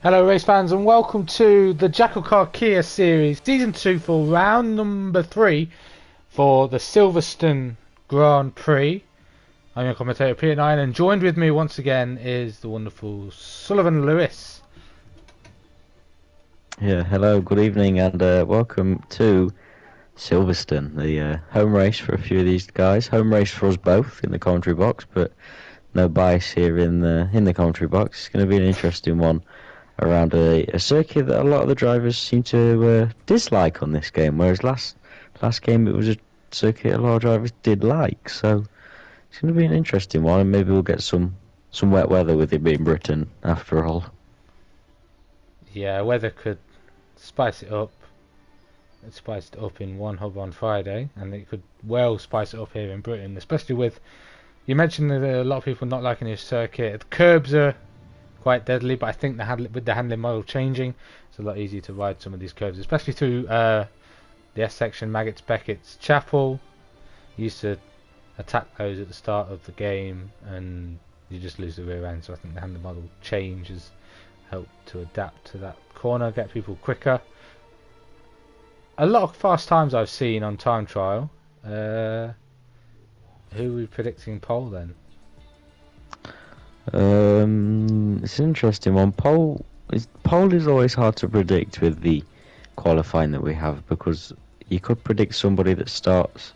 Hello race fans and welcome to the JACKOCAR Kia series season 2 for round number 3 for the Silverstone Grand Prix. I'm your commentator Peter9 and joined with me once again is the wonderful Sullivan Lewis. Yeah, hello, good evening and welcome to Silverstone, the home race for a few of these guys. Home race for us both in the commentary box, but no bias here in the commentary box. It's going to be an interesting one around a circuit that a lot of the drivers seem to dislike on this game, whereas last game it was a circuit a lot of drivers did like. So it's going to be an interesting one, and maybe we'll get some wet weather with it being Britain after all. Yeah, weather could spice it up. It spiced it up in one hub on Friday, and it could well spice it up here in Britain, especially with, you mentioned that a lot of people not liking this circuit. The curbs are quite deadly, but I think with the handling model changing, it's a lot easier to ride some of these curves, especially through the S section, Maggots, Beckett's, Chapel. You used to attack those at the start of the game, and you just lose the rear end. So I think the handling model change has helped to adapt to that corner, get people quicker. A lot of fast times I've seen on time trial. Who are we predicting pole then? It's an interesting one. Pole is always hard to predict with the qualifying that we have, because you could predict somebody that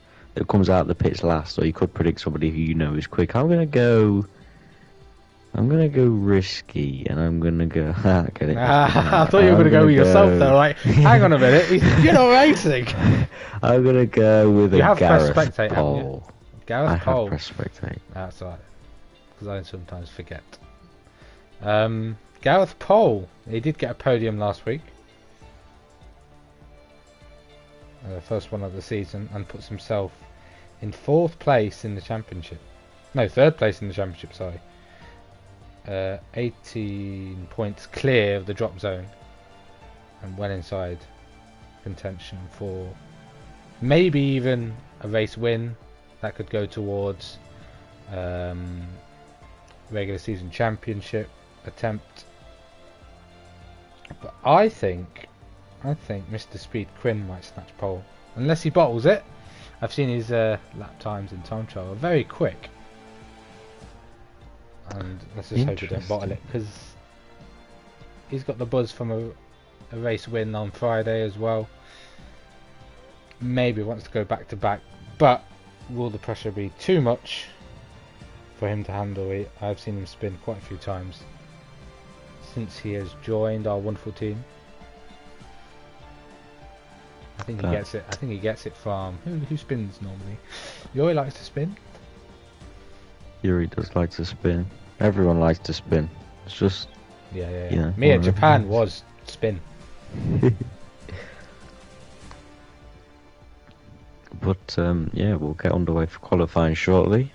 comes out the pits last, or you could predict somebody who you know is quick. I'm gonna go risky, and I'm gonna go. Get it? I thought you were gonna go with yourself though. Like, hang on a minute, you're not racing. I'm gonna go with you a have Gareth press spectate, Pohl. Gareth Pohl. I have press spectate. That's right, because I sometimes forget. Gareth Pohl, he did get a podium last week, the first one of the season, and puts himself in 4th place in the championship. No, 3rd place in the championship, sorry. 18 points clear of the drop zone, and well inside contention for maybe even a race win that could go towards regular season championship attempt. But I think Mr. Speed Quinn might snatch pole, unless he bottles it. I've seen his lap times in time trial are very quick, and let's just hope he don't bottle it, because he's got the buzz from a race win on Friday as well. Maybe wants to go back to back, but will the pressure be too much for him to handle? I've seen him spin quite a few times since he has joined our wonderful team. I think he gets it. I think he gets it from who spins normally. Yuri likes to spin. Yuri does like to spin. Everyone likes to spin. It's just yeah. You know, me in Japan was spin. But yeah, we'll get underway for qualifying shortly.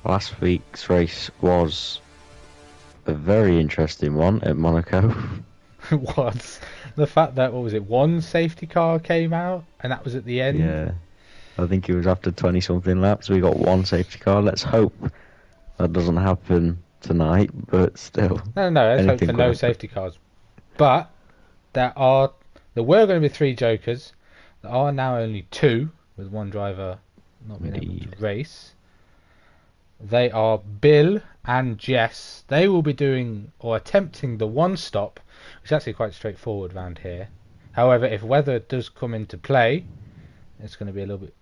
Last week's race was a very interesting one at Monaco. It was. The fact that, what was it, one safety car came out, and that was at the end? Yeah, I think it was after 20 something laps. We got one safety car. Let's hope that doesn't happen tonight, but still. No, let's hope for no safety cars. But there were going to be 3 jokers. There are now only 2, with one driver not being able to race. They are Bill and Jess. They will be doing or attempting the one stop, which is actually quite straightforward around here. However, if weather does come into play, it's going to be a little bit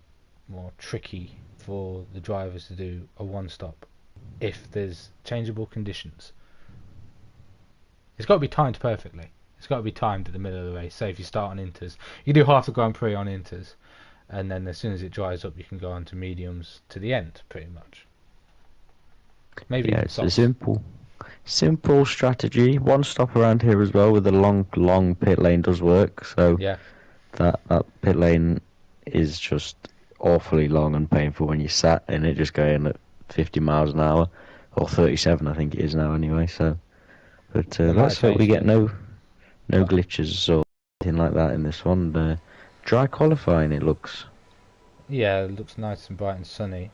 more tricky for the drivers to do a one stop if there's changeable conditions. It's got to be timed perfectly. It's got to be timed at the middle of the race. So if you start on inters, you do half the Grand Prix on inters, and then as soon as it dries up, you can go on to mediums to the end, pretty much. Maybe it's a simple strategy. One stop around here as well with a long pit lane does work. So yeah, that pit lane is just awfully long and painful when you're sat in it, just going at 50 miles an hour, or 37 I think it is now anyway. So, but let's hope we get no glitches or anything like that in this one. Dry qualifying, it looks. Yeah, it looks nice and bright and sunny.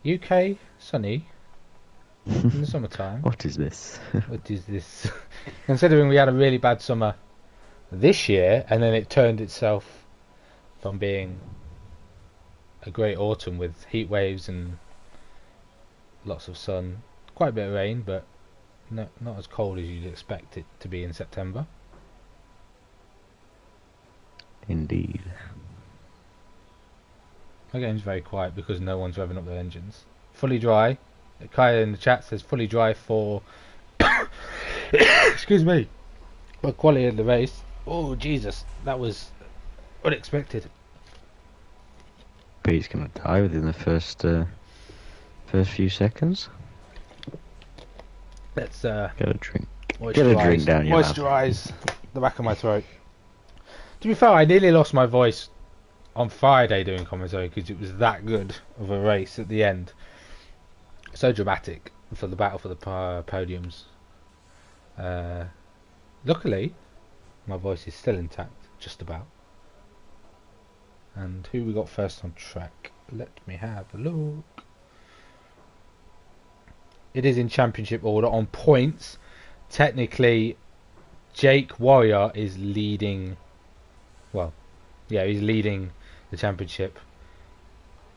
UK sunny. in the summertime. What is this? What is this? Considering we had a really bad summer this year, and then it turned itself from being a great autumn with heat waves and lots of sun, quite a bit of rain, but not as cold as you'd expect it to be in September. Indeed. My game's very quiet because no one's revving up their engines. Fully dry. Kaya in the chat says fully dry for excuse me, for quality of the race. Oh Jesus, that was unexpected. Pete's gonna die within the first few seconds. Let's Get a drink. moisturize, Get a drink down your mouth. moisturize the back of my throat. To be fair, I nearly lost my voice on Friday doing commentary because it was that good of a race at the end. So dramatic for the battle for the podiums. Luckily, my voice is still intact, just about. And who we got first on track? Let me have a look. It is in championship order on points. Technically, Jake Warrior is leading. Well, yeah, he's leading the championship.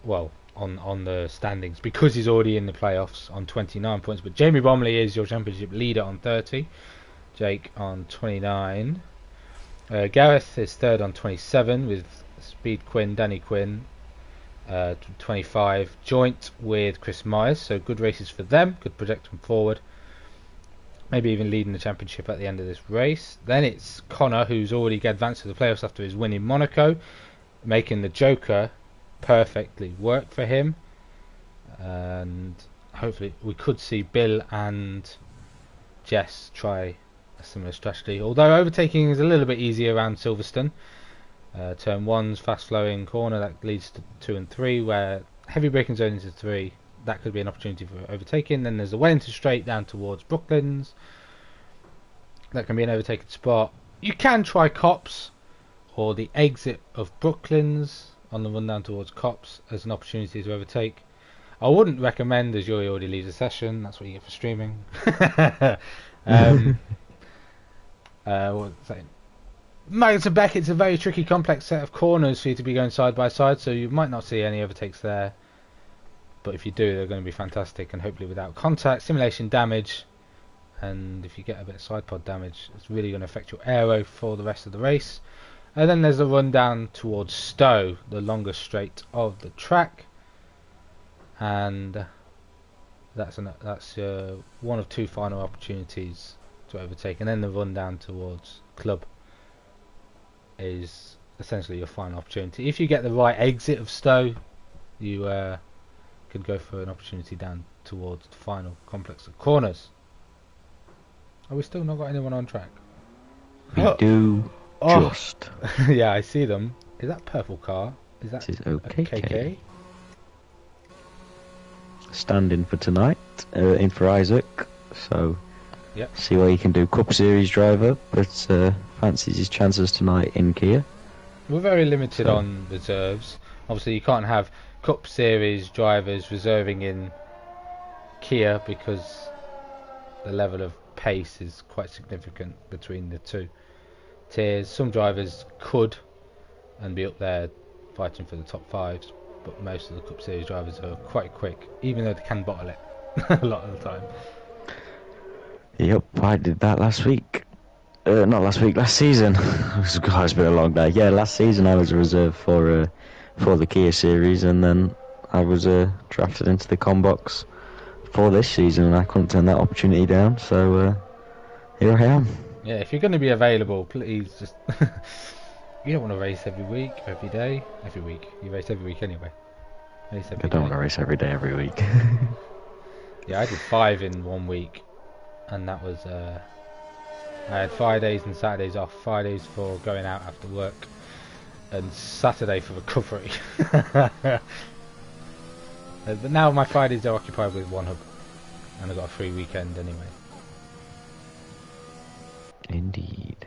Well, on the standings because he's already in the playoffs on 29 points. But Jamie Bromley is your championship leader on 30. Jake on 29. Gareth is third on 27 with Speed Quinn, Danny Quinn, 25. Joint with Chris Myers. So good races for them. Good projection forward. Maybe even leading the championship at the end of this race. Then it's Connor, who's already advanced to the playoffs after his win in Monaco, making the Joker perfectly work for him. And hopefully we could see Bill and Jess try a similar strategy. Although overtaking is a little bit easier around Silverstone. Turn 1's fast flowing corner that leads to 2 and 3, where heavy braking zone into 3. That could be an opportunity for overtaking. Then there's the Wellington straight down towards Brooklands. That can be an overtaken spot. You can try Cops or the exit of Brooklands on the run down towards Cops as an opportunity to overtake. I wouldn't recommend, as Yuri already leaves the session. That's what you get for streaming. What was I saying? Magnus and Beckett's a very tricky, complex set of corners for you to be going side by side, so you might not see any overtakes there. But if you do, they're going to be fantastic, and hopefully without contact, simulation damage, and if you get a bit of side pod damage, it's really going to affect your aero for the rest of the race. And then there's a run down towards Stowe, the longest straight of the track, and that's one of 2 final opportunities to overtake. And then the run down towards Club is essentially your final opportunity. If you get the right exit of Stowe, you can go for an opportunity down towards the final complex of corners. Are we still not got anyone on track? We do just. Yeah, I see them. Is that purple car? Is that This is OKK. KK? Standing for tonight, in for Isaac. So, Yep. see what he can do. Cup Series driver, but fancies his chances tonight in Kia. We're very limited So- on reserves. Obviously, you can't have Cup Series drivers reserving in Kia because the level of pace is quite significant between the two tiers. Some drivers could and be up there fighting for the top 5s, but most of the Cup Series drivers are quite quick, even though they can bottle it a lot of the time. Yep, I did that last week. Not last week, last season. It's been a long day. Yeah, last season I was a reserve for the Kia series, and then I was drafted into the Combox for this season, and I couldn't turn that opportunity down. So here I am. Yeah, if you're going to be available, please just. You don't want to race every week, every day, every week. You race every week anyway. Race every I don't day. want to race every day, every week. Yeah, I did 5 in 1 week, and that was I had Fridays and Saturdays off. Fridays for going out after work, and Saturday for recovery. But now my Fridays are occupied with one hub, and I've got a free weekend anyway. Indeed.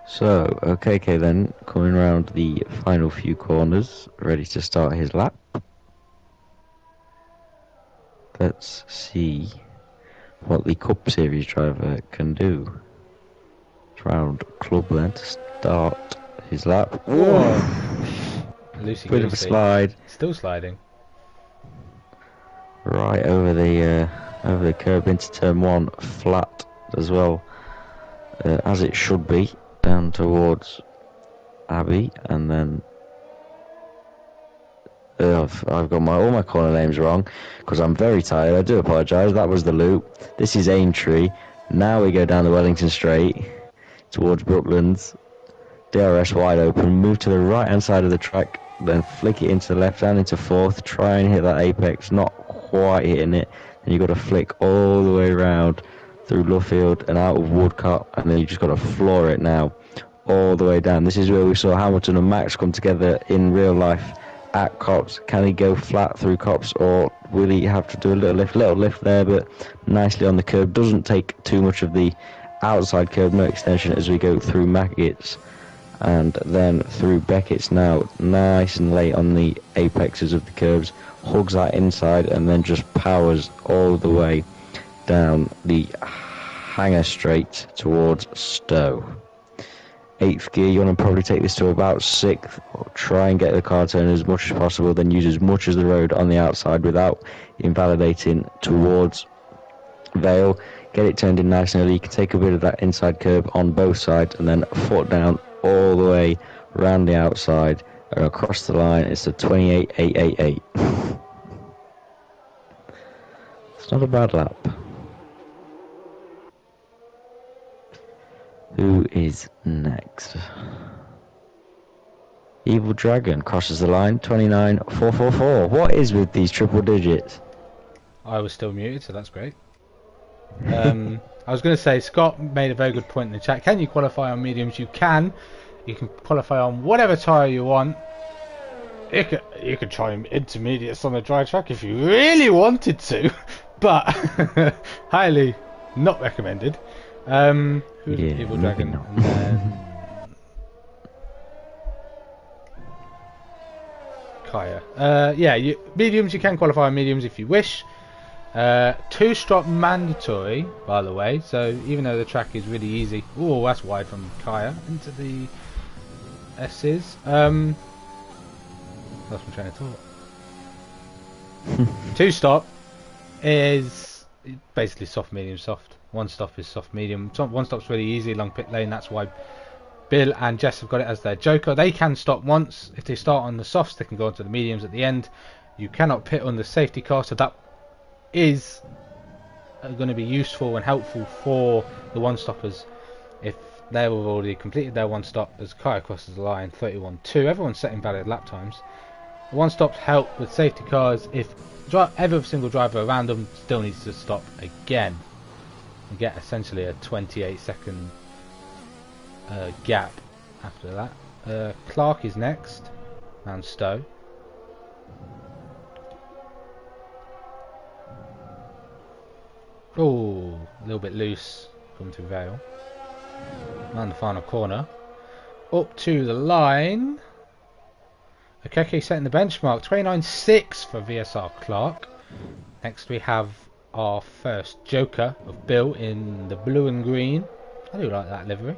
So, OKK then, coming around the final few corners, ready to start his lap. let's see what the Cup Series driver can do. It's round club then to start his lap. Whoa! Loosey Bit of a goosey. slide. Still sliding. Right over the curb into turn 1, flat as well, as it should be, down towards Abbey, and then I've got all my corner names wrong because I'm very tired. I do apologise. That was the loop. This is Aintree. Now we go down the Wellington Straight towards Brooklands. DRS wide open. Move to the right hand side of the track. Then flick it into the left hand into fourth. Try and hit that apex. Not quite hitting it. Then you've got to flick all the way around through Luffield and out of Woodcott. And then you just got to floor it now all the way down. This is where we saw Hamilton and Max come together in real life at Copse. Can he go flat through Copse, or will he have to do a little lift there, but nicely on the curb. Doesn't take too much of the outside curb, no extension as we go through Mackett's and then through Beckett's now, nice and late on the apexes of the curbs, hugs that inside and then just powers all the way down the hanger straight towards Stowe. 8th gear, you want to probably take this to about 6th, or try and get the car turned as much as possible, then use as much as the road on the outside without invalidating towards Vale. Get it turned in nice and early. You can take a bit of that inside curb on both sides and then foot down all the way around the outside and across the line. It's a 28.888. It's not a bad lap. Who is next? Evil Dragon crosses the line, 29.444. What is with these triple digits? I was still muted, so that's great. I was going to say, Scott made a very good point in the chat. Can you qualify on mediums? You can. You can qualify on whatever tyre you want. You could try intermediates on the dry track if you really wanted to, but highly not recommended. Who's Evil Dragon? And then Kaya. Mediums, you can qualify on mediums if you wish. 2-stop mandatory, by the way, so even though the track is really easy. Oh, that's wide from Kaya into the S's. That's my train of thought. 2-stop is basically soft, medium, soft. 1-stop is soft, medium. 1-stop's really easy along pit lane. That's why Bill and Jess have got it as their joker. They can stop once. If they start on the softs, they can go onto the mediums at the end. You cannot pit on the safety car, so that is going to be useful and helpful for the 1-stoppers if they've already completed their 1-stop. As Kaya crosses the line, 31.2. Everyone's setting valid lap times. The 1-stops help with safety cars if every single driver around them still needs to stop again and get essentially a 28-second gap after that. Clark is next, and Stowe. Oh, a little bit loose coming through Vale. And the final corner. Up to the line. Okeke setting the benchmark. 29.6 for VSR Clark. Next we have our first joker of Bill in the blue and green. I do like that livery.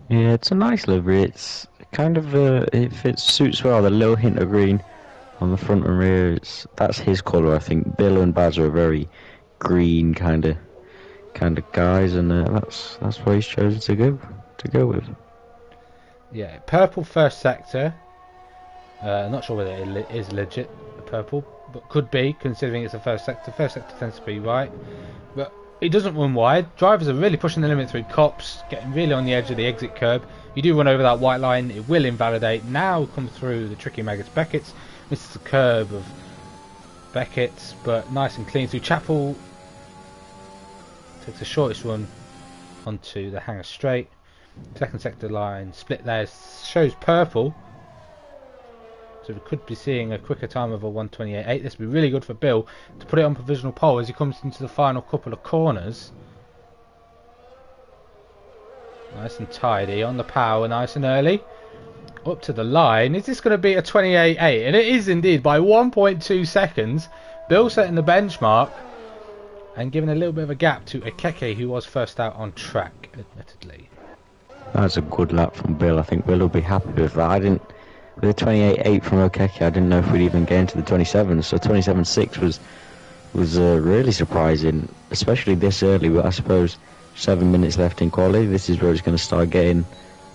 Yeah, it's a nice livery. It's kind of it suits well. The little hint of green on the front and rear. That's his colour, I think. Bill and Baz are very green kind of guys, and that's what he's chosen to go with. Yeah, purple first sector. Not sure whether it is legit purple, but could be considering it's a first sector. First sector tends to be right, but it doesn't run wide. Drivers are really pushing the limit through Copse, getting really on the edge of the exit curb. You do run over that white line, it will invalidate. Now come through the tricky Maggots Beckett's. Misses the curb of Beckett's, but nice and clean through Chapel. Takes the shortest run onto the hanger straight. Second sector line split there shows purple, so we could be seeing a quicker time of a 1:28.8. This would be really good for Bill to put it on provisional pole as he comes into the final couple of corners. Nice and tidy on the power, nice and early. Up to the line. Is this going to be a 28.8? And it is indeed by 1.2 seconds. Bill setting the benchmark and giving a little bit of a gap to Akeke, who was first out on track, admittedly. That's a good lap from Bill. I think Bill will be happy with that. With the 28.8 from Okeke, I didn't know if we'd even get into the 27. So 27.6 was really surprising, especially this early. But I suppose 7 minutes left in quali. This is where it's going to start getting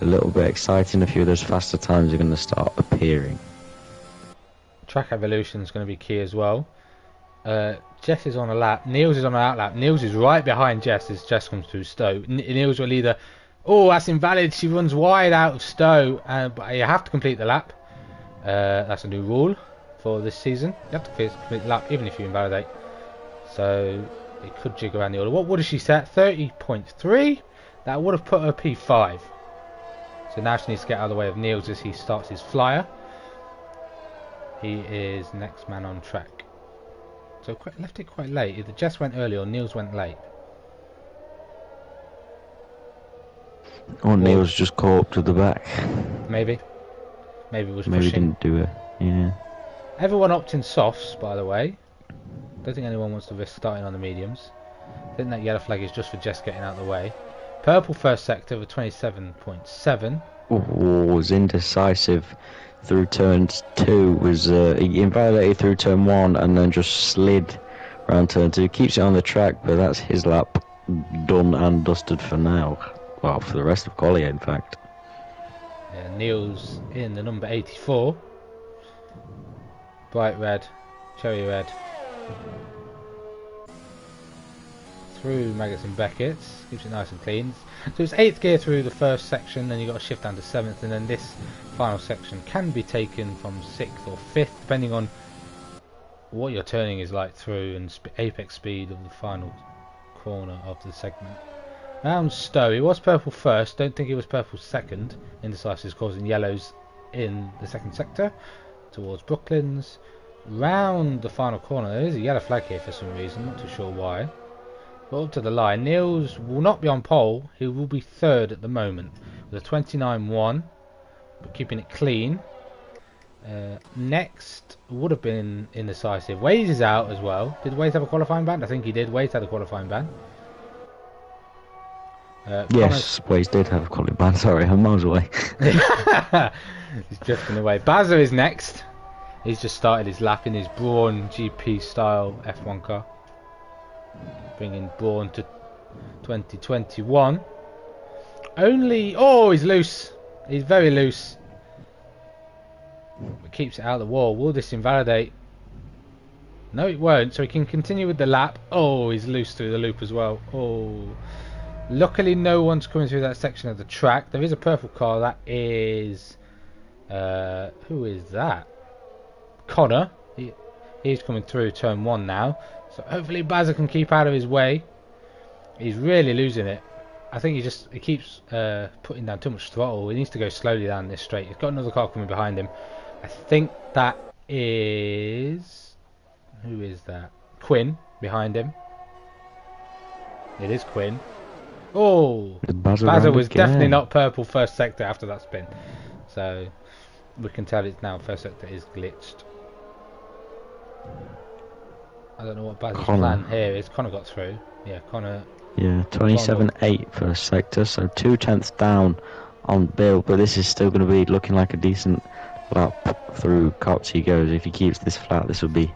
a little bit exciting. A few of those faster times are going to start appearing. Track evolution is going to be key as well. Jess is on a lap. Niels is on an out lap. Niels is right behind Jess as Jess comes through Stowe. Niels will either... Oh, that's invalid. She runs wide out of Stowe. But you have to complete the lap. That's a new rule for this season. You have to complete the lap even if you invalidate. So it could jig around the order. What would she set? 30.3? That would have put her P5. So now she needs to get out of the way of Niels as he starts his flyer. He is next man on track. So left it quite late. Either Jess went early or Niels went late. Or Niels just caught up to the back. Maybe was Maybe pushing. didn't do it. Yeah. Everyone opts in softs, by the way. Don't think anyone wants to risk starting on the mediums. I think that yellow flag is just for Jess getting out of the way. Purple first sector with 27.7. Was indecisive through turn 2. He invalidated through turn 1 and then just slid around turn 2. Keeps it on the track, but that's his lap done and dusted for now. Well, for the rest of quali, in fact. Yeah, Niels in the number 84. Bright red, cherry red. Through Maggots and Beckett's, keeps it nice and clean. So it's 8th gear through the first section, then you've got to shift down to 7th, and then this final section can be taken from 6th or 5th, depending on what your turning is like through and apex speed of the final corner of the segment. Round Stowe, he was purple first, don't think he was purple second. Indecisive causing yellows in the second sector towards Brooklands. Round the final corner, there is a yellow flag here for some reason, not too sure why. But up to the line, Niels will not be on pole, he will be third at the moment with a 29.1, but keeping it clean. Next would have been indecisive. Waze is out as well. Did Waze have a qualifying ban? I think he did. Waze had a qualifying ban. Yes, Waze did have a qualifying ban. Sorry, I'm miles away. He's drifting away. Bazza is next. He's just started his lap in his Brawn GP style F1 car. Bringing Brawn to 2021. Oh, he's loose. He's very loose. But keeps it out of the wall. Will this invalidate? No, it won't. So he can continue with the lap. Oh, he's loose through the loop as well. Oh. Luckily, no one's coming through that section of the track. There is a purple car. That is... who is that? Connor. He's coming through turn 1 now. So hopefully Bazza can keep out of his way. He's really losing it. I think he keeps putting down too much throttle. He needs to go slowly down this straight. He's got another car coming behind him. I think that is... Who is that? Quinn behind him. It is Quinn. Oh! Bazza was definitely not purple first sector after that spin. So we can tell it's now first sector is glitched. I don't know what Bazza's plan here is. Connor got through. Yeah, Connor... Yeah, 27.8 first sector, so 2/10 down on Bill, but this is still going to be looking like a decent lap through Cops. He goes, if he keeps this flat, this will be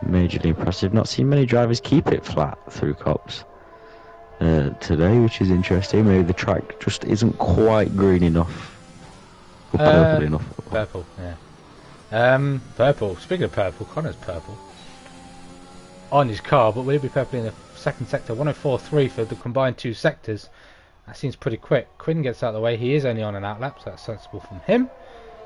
majorly impressive. Not seen many drivers keep it flat through Cops today, which is interesting. Maybe the track just isn't quite green enough, or purple enough. Purple, yeah. Purple. Speaking of purple, Connor's purple on his car, but will it be purple in the second sector? 104.3 for the combined 2 sectors. That seems pretty quick. Quinn gets out of the way. He is only on an out lap, so that's sensible from him.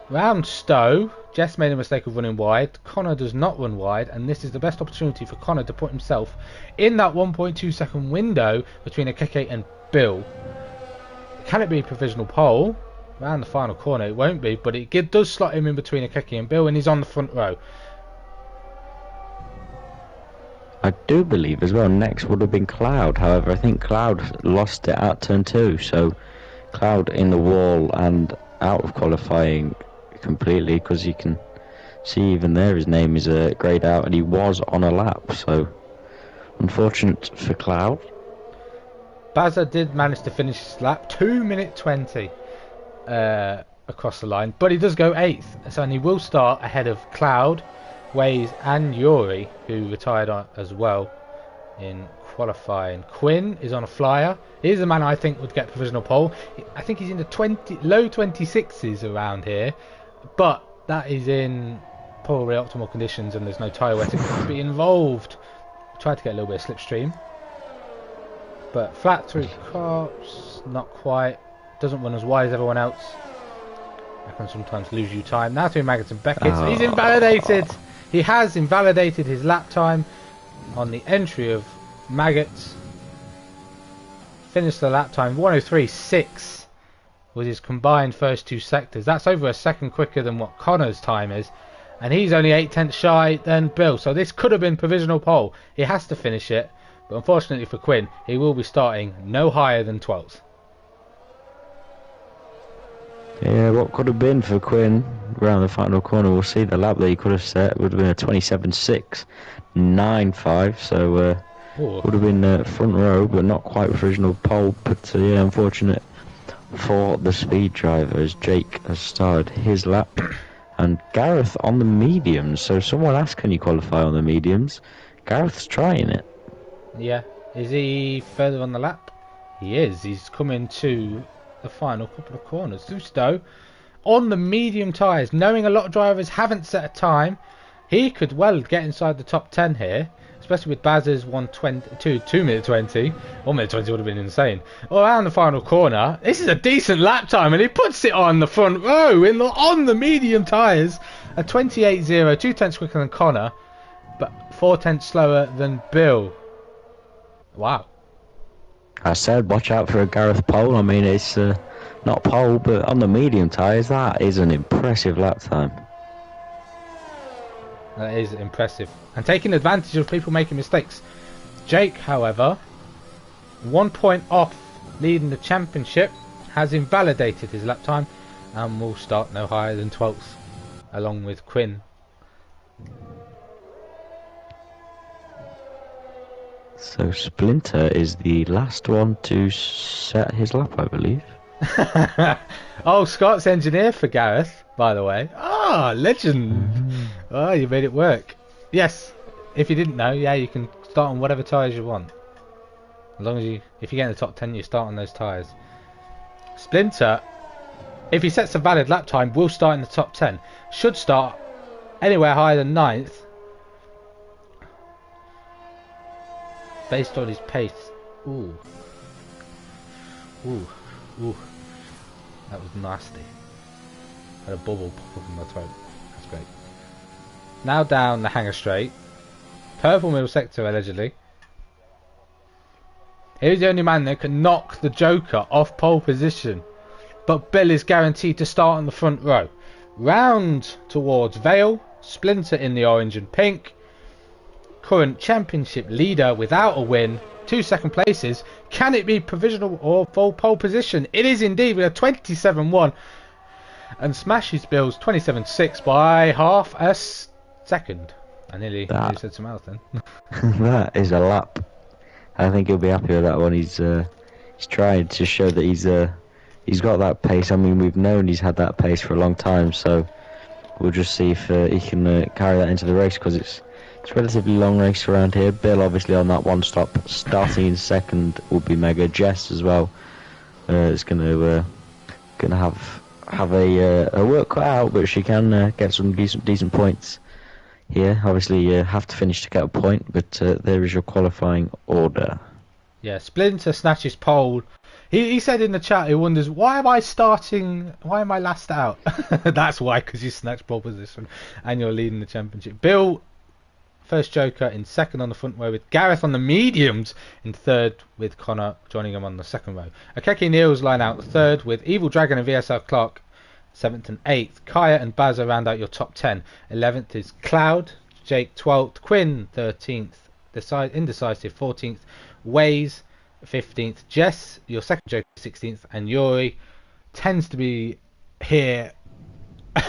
Round Stowe, Jess made a mistake of running wide. Connor does not run wide, and this is the best opportunity for Connor to put himself in that 1.2 second window between Akeke and Bill. Can it be a provisional pole? Round the final corner it won't be, but it does slot him in between Akeke and Bill, and he's on the front row. I do believe as well next would have been Cloud. However, I think Cloud lost it at turn 2, so Cloud in the wall, and out of qualifying completely, because you can see even there his name is greyed out, and he was on a lap. So unfortunate for Cloud. Bazza did manage to finish his lap 2 minute 20 across the line, but he does go 8th, so and he will start ahead of Cloud, Waze and Yuri, who retired as well in qualifying. Quinn is on a flyer. He's the man I think would get provisional pole. I think he's in the low 26s around here, but that is in probably optimal conditions and there's no tyre wetting to be involved. Tried to get a little bit of slipstream, but flat through cops, not quite. Doesn't run as wide as everyone else. I can sometimes lose you time. Now through Maggots and Beckett. He's invalidated. He has invalidated his lap time on the entry of Maggots. Finished the lap time 1:03.6 was his combined first two sectors. That's over a second quicker than what Connor's time is, and he's only 8/10 shy than Bill. So this could have been provisional pole. He has to finish it, but unfortunately for Quinn, he will be starting no higher than 12th. Yeah, what could have been for Quinn around the final corner, we'll see. The lap that he could have set would have been a 27.695, so would have been front row, but not quite provisional pole. But yeah, unfortunate for the speed driver, as Jake has started his lap, and Gareth on the mediums. So someone asked, can you qualify on the mediums? Gareth's trying it. Yeah, is he further on the lap? He is. He's coming to the final couple of corners. Zusto on the medium tyres, knowing a lot of drivers haven't set a time, he could well get inside the top 10 here, especially with Baz's 2 minute 20. 1 minute 20 would have been insane. Around the final corner, this is a decent lap time, and he puts it on the front row on the medium tyres. A 28.0, 2/10 quicker than Connor, but 4/10 slower than Bill. Wow. I said watch out for a Gareth Pohl. I mean, it's not pole, but on the medium tyres, that is an impressive lap time. That is impressive. And taking advantage of people making mistakes. Jake, however, 1 point off leading the championship, has invalidated his lap time and will start no higher than 12th, along with Quinn. So Splinter is the last one to set his lap, I believe. Oh, Scott's engineer for Gareth, by the way. Ah, legend. Oh, you made it work. Yes, if you didn't know, yeah, you can start on whatever tyres you want. As long as if you get in the top 10, you start on those tyres. Splinter, if he sets a valid lap time, will start in the top 10. Should start anywhere higher than 9th. Based on his pace. Ooh. Ooh. Ooh. That was nasty. I had a bubble pop up in my throat. That's great. Now down the hanger straight. Purple middle sector, allegedly. He's the only man that can knock the Joker off pole position. But Bill is guaranteed to start on the front row. Round towards Vale. Splinter in the orange and pink. Current championship leader without a win. 2 second places. Can it be provisional or full pole position? It is indeed, with a 27.1 and smashes Bill's 27.6 by half a second. I nearly said some else then. That is a lap. I think he'll be happy with that one. He's trying to show that he's got that pace. I mean, we've known he's had that pace for a long time, so we'll just see if he can carry that into the race, because it's a relatively long race around here. Bill obviously on that one stop, starting in second will be Mega. Jess as well is gonna have a work cut out, but she can get some decent points here. Obviously you have to finish to get a point, but there is your qualifying order. Yeah, Splinter snatches pole. He said in the chat he wonders, why am I last out? That's why, because you snatched pole position and you're leading the championship. Bill, first Joker, in second on the front row, with Gareth on the mediums in third, with Connor joining him on the second row. Akeki Neils line out third, with Evil Dragon and VSL Clark 7th and 8th. Kaya and Bazza round out your top 10. 11th is Cloud, Jake 12th, Quinn 13th, Indecisive 14th, Waze 15th, Jess, your second Joker 16th, and Yuri tends to be here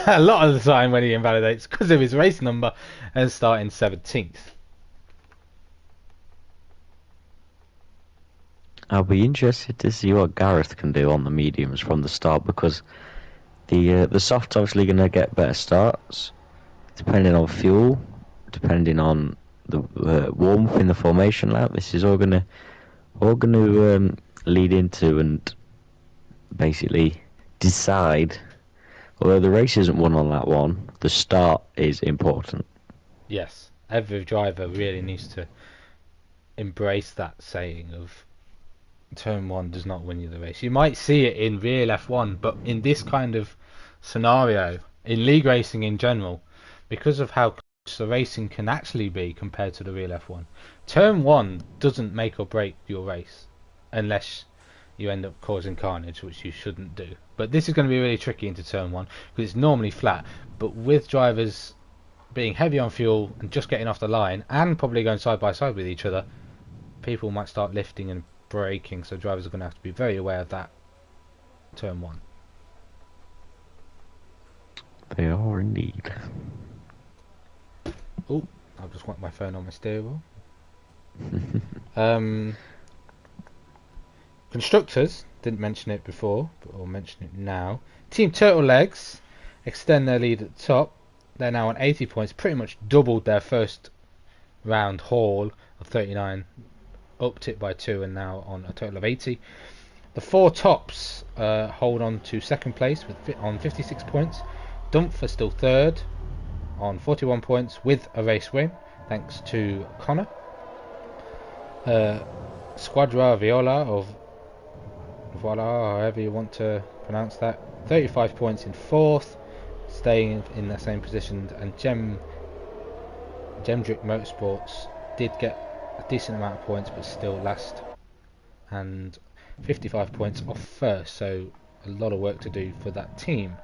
a lot of the time when he invalidates because of his race number and starting 17th. I'll be interested to see what Gareth can do on the mediums from the start, because the soft's obviously going to get better starts, depending on fuel, depending on the warmth in the formation lap. This is all going to lead into and basically decide. Although the race isn't won on lap 1, the start is important. Yes, every driver really needs to embrace that saying of turn 1 does not win you the race. You might see it in real F1, but in this kind of scenario, in league racing in general, because of how close the racing can actually be compared to the real F1, turn 1 doesn't make or break your race unless you end up causing carnage, which you shouldn't do. But this is going to be really tricky into turn 1 because it's normally flat, but with drivers being heavy on fuel and just getting off the line and probably going side by side with each other, people might start lifting and braking, so drivers are going to have to be very aware of that turn 1. They are indeed. Oh, I've just whacked my phone on my steering wheel. Constructors, didn't mention it before, but I'll mention it now. Team Turtle Legs extend their lead at the top. They're now on 80 points, pretty much doubled their first round haul of 39, upped it by 2 and now on a total of 80. The 4 tops hold on to second place on 56 points. Dumpfer still third on 41 points with a race win, thanks to Connor. Squadra Viola, or Voila, however you want to pronounce that, 35 points in fourth, staying in the same position. And Gemdrick Motorsports did get a decent amount of points, but still last, and 55 points off first, so a lot of work to do for that team.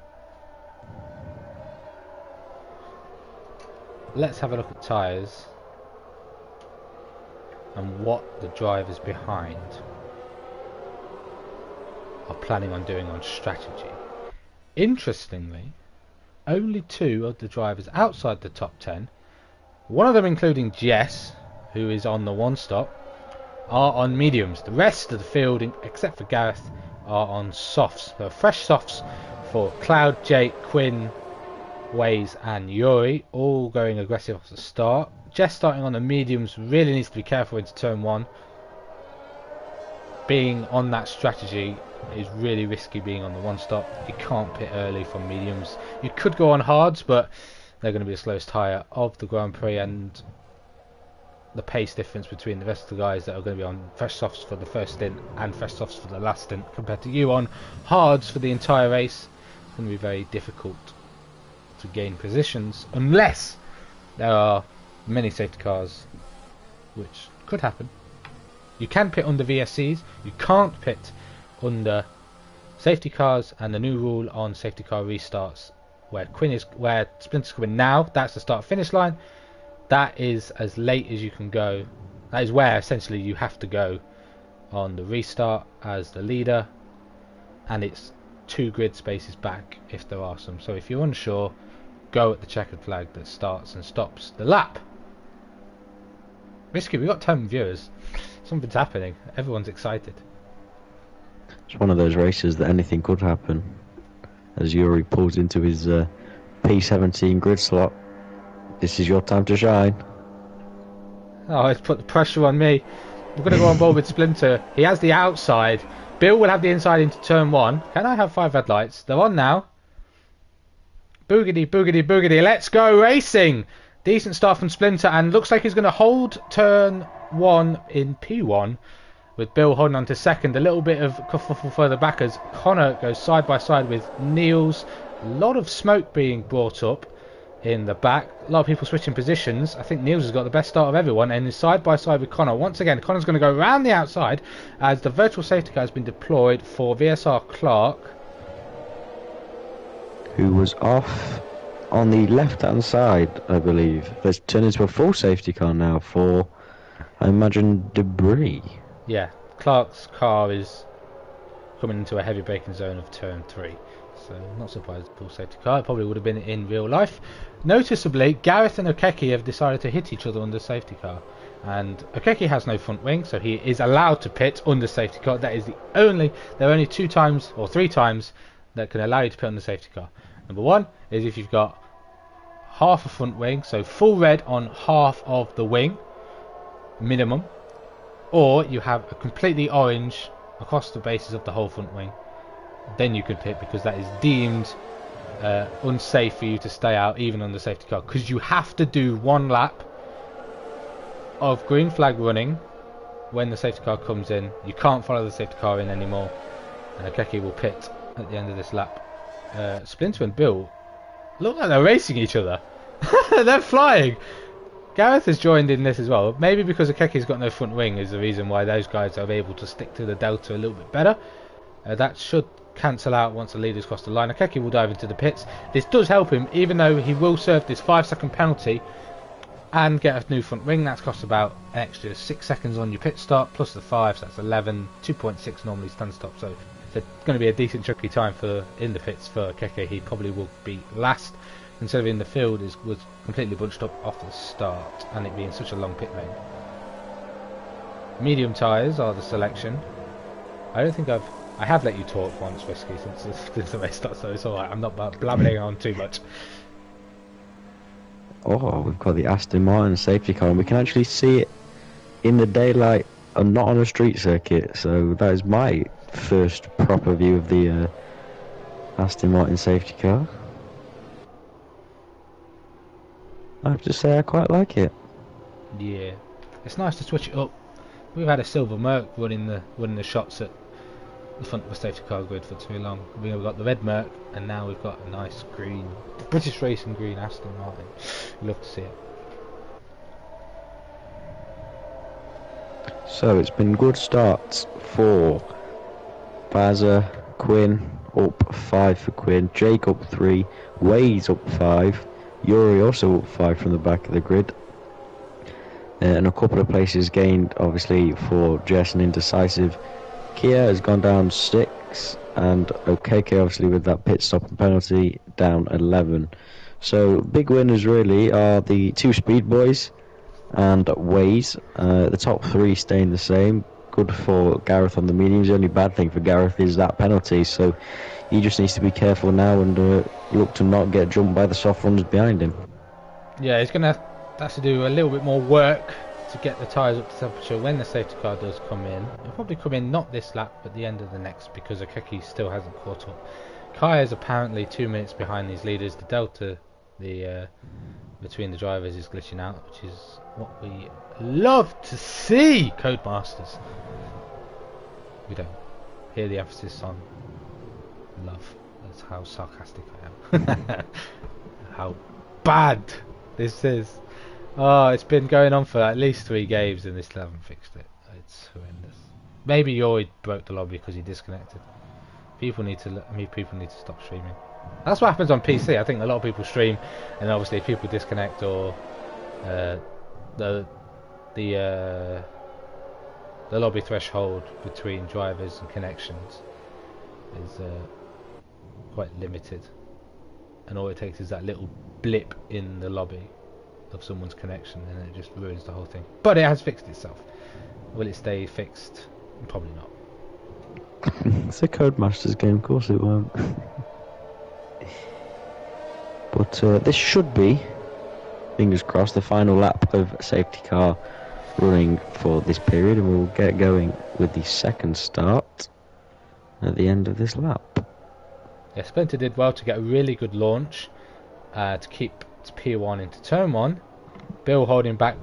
Let's have a look at tyres and what the drivers behind are planning on doing on strategy. Interestingly, only 2 of the drivers outside the top 10, one of them including Jess, who is on the 1 stop, are on mediums. The rest of the field, except for Gareth, are on softs. There are fresh softs for Cloud, Jake, Quinn, Waze and Yuri, all going aggressive off the start. Jess starting on the mediums really needs to be careful into turn 1. Being on that strategy is really risky, being on the 1 stop. You can't pit early from mediums. You could go on hards, but they're going to be the slowest tyre of the Grand Prix, and the pace difference between the rest of the guys that are going to be on fresh softs for the first stint and fresh softs for the last stint compared to you on hards for the entire race is going to be very difficult to gain positions, unless there are many safety cars, which could happen. You can pit under VSCs, you can't pit under safety cars, and the new rule on safety car restarts, where Splinter's coming now, that's the start finish line. That is as late as you can go. That is where essentially you have to go on the restart as the leader, and it's 2 grid spaces back if there are some. So if you're unsure, go at the checkered flag that starts and stops the lap. Risky, we've got 10 viewers. Something's happening. Everyone's excited. It's one of those races that anything could happen. As Yuri pulls into his P17 grid slot, this is your time to shine. Oh, it's put the pressure on me. We're going to go on board with Splinter. He has the outside. Bill will have the inside into turn 1. Can I have 5 red lights? They're on now. Boogity, boogity, boogity. Let's go racing. Decent start from Splinter, and looks like he's going to hold turn 1 in P1 with Bill holding on to second. A little bit of kerfuffle further back as Connor goes side by side with Niels. A lot of smoke being brought up in the back. A lot of people switching positions. I think Niels has got the best start of everyone and is side by side with Connor. Once again, Connor's going to go around the outside as the virtual safety car has been deployed for VSR Clark, who was off on the left-hand side, I believe. Let's turn into a full safety car now for, I imagine, debris. Yeah, Clark's car is coming into a heavy braking zone of turn 3. So not surprised at Pool safety car. It probably would have been in real life. Noticeably, Gareth and Okeki have decided to hit each other under safety car. And Okeki has no front wing, so he is allowed to pit under safety car. That is there are only 2 times or 3 times that can allow you to pit under safety car. Number 1 is if you've got half a front wing, so full red on half of the wing, minimum, or you have a completely orange across the bases of the whole front wing. Then you could pit, because that is deemed unsafe for you to stay out even on the safety car, because you have to do 1 lap of green flag running when the safety car comes in. You can't follow the safety car in anymore, and Okeki will pit at the end of this lap. Splinter and Bill look like they're racing each other. They're flying. Gareth has joined in this as well. Maybe because Okeki's got no front wing is the reason why those guys are able to stick to the delta a little bit better. That should cancel out once the leaders cross the line. Okeki will dive into the pits. This does help him, even though he will serve this 5-second penalty and get a new front wing. That's cost about an extra 6 seconds on your pit stop, plus the 5, so that's 11. 2.6 normally stand stop, so it's going to be a decent chunky time in the pits for Okeki. He probably will be last, considering the field was completely bunched up off the start, and it being such a long pit lane. Medium tyres are the selection. I don't think I have let you talk once, Risky, since the race starts, so it's alright. I'm not blabbering on too much. Oh, we've got the Aston Martin safety car, and we can actually see it in the daylight and not on a street circuit. So that is my first proper view of the Aston Martin safety car. I have to say I quite like it. Yeah, it's nice to switch it up. We've had a silver Merc running the shots at the front of the safety car grid for too long. We've got the red Merc, and now we've got a nice green, British racing green Aston Martin. Love to see it. So it's been good starts for Baza, Quinn up 5 for Quinn, Jake up 3, Waze up 5, Yuri also up 5 from the back of the grid, and a couple of places gained obviously for Jess and Indecisive. Kia has gone down 6, and Okeke obviously with that pit stop and penalty down 11. So big winners really are the 2 Speed Boys and Waze. The top 3 staying the same. Good for Gareth on the mediums. The only bad thing for Gareth is that penalty, so he just needs to be careful now and look to not get jumped by the soft runners behind him. Yeah, he's going to have to do a little bit more work to get the tyres up to temperature when the safety car does come in. It'll probably come in not this lap but the end of the next, because Okeki still hasn't caught up. Kai is apparently 2 minutes behind these leaders. The delta between the drivers is glitching out, which is what we love to see, Codemasters. We don't hear the emphasis on love. That's how sarcastic I am. How bad this is. Oh, it's been going on for at least 3 games and they still haven't fixed it. It's horrendous. Maybe Yoid broke the lobby because he disconnected. People need to stop streaming. That's what happens on PC. I think a lot of people stream, and obviously if people disconnect, or the lobby threshold between drivers and connections is quite limited, and all it takes is that little blip in the lobby of someone's connection and it just ruins the whole thing. But it has fixed itself. Will it stay fixed? Probably not. It's a Codemasters game, of course it won't. But this should be, fingers crossed, the final lap of safety car running for this period, and we'll get going with the second start at the end of this lap. Yeah, Splinter did well to get a really good launch to keep P1 into turn 1. Bill holding back.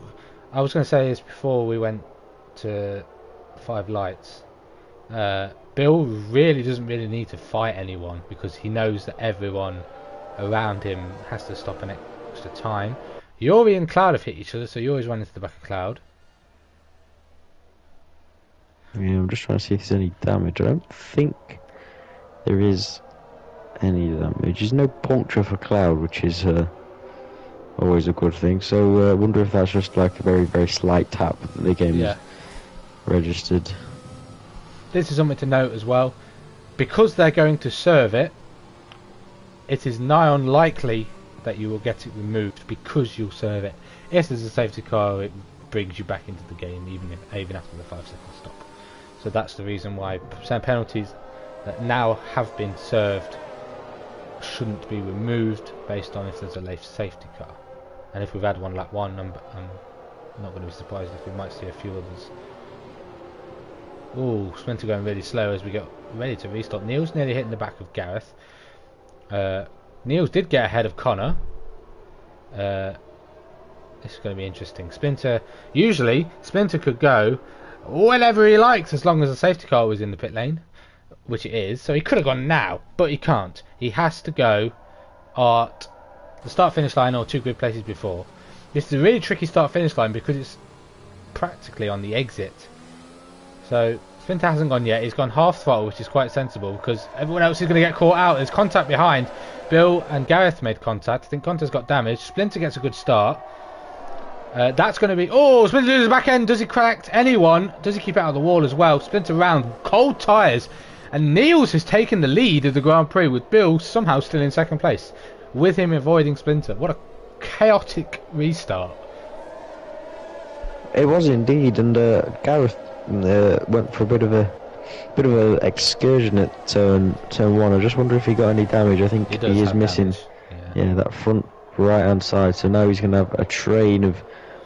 I was going to say this before we went to 5 lights. Bill doesn't really need to fight anyone, because he knows that everyone around him has to stop an extra time. Yuri and Cloud have hit each other, so Yuri's running to the back of Cloud. Yeah, I'm just trying to see if there's any damage. I don't think there is any damage. There's no puncture for Cloud, which is always a good thing. So I wonder if that's just like a very, very slight tap that the game has registered. This is something to note as well. because they're going to serve it, it is nigh unlikely that you will get it removed because you'll serve it. If there's a safety car, it brings you back into the game even after the 5-second stop. So that's the reason why some penalties that now have been served shouldn't be removed based on if there's a late safety car. And if we've had one lap 1, I'm not going to be surprised if we might see a few others. Ooh, Splinter going really slow as we get ready to restart. Niels nearly hitting the back of Gareth. Niels did get ahead of Connor. This is going to be interesting. Usually Splinter could go whenever he likes as long as the safety car was in the pit lane, which it is. So he could have gone now, but he can't. He has to go at the start-finish line or 2 grid places before. This is a really tricky start-finish line because it's practically on the exit. So Splinter hasn't gone yet. He's gone half throttle, which is quite sensible because everyone else is going to get caught out. There's contact behind. Bill and Gareth made contact. I think Connor's got damage. Splinter gets a good start. That's going to be... Oh, Splinter loses the back end. Does he correct anyone? Does he keep it out of the wall as well? Splinter round. Cold tyres. And Niels has taken the lead of the Grand Prix with Bill somehow still in second place, with him avoiding Splinter. What a chaotic restart. It was indeed, and Gareth went for a bit of a excursion at turn 1. I just wonder if he got any damage. I think he is missing that front right hand side, so now he's going to have a train of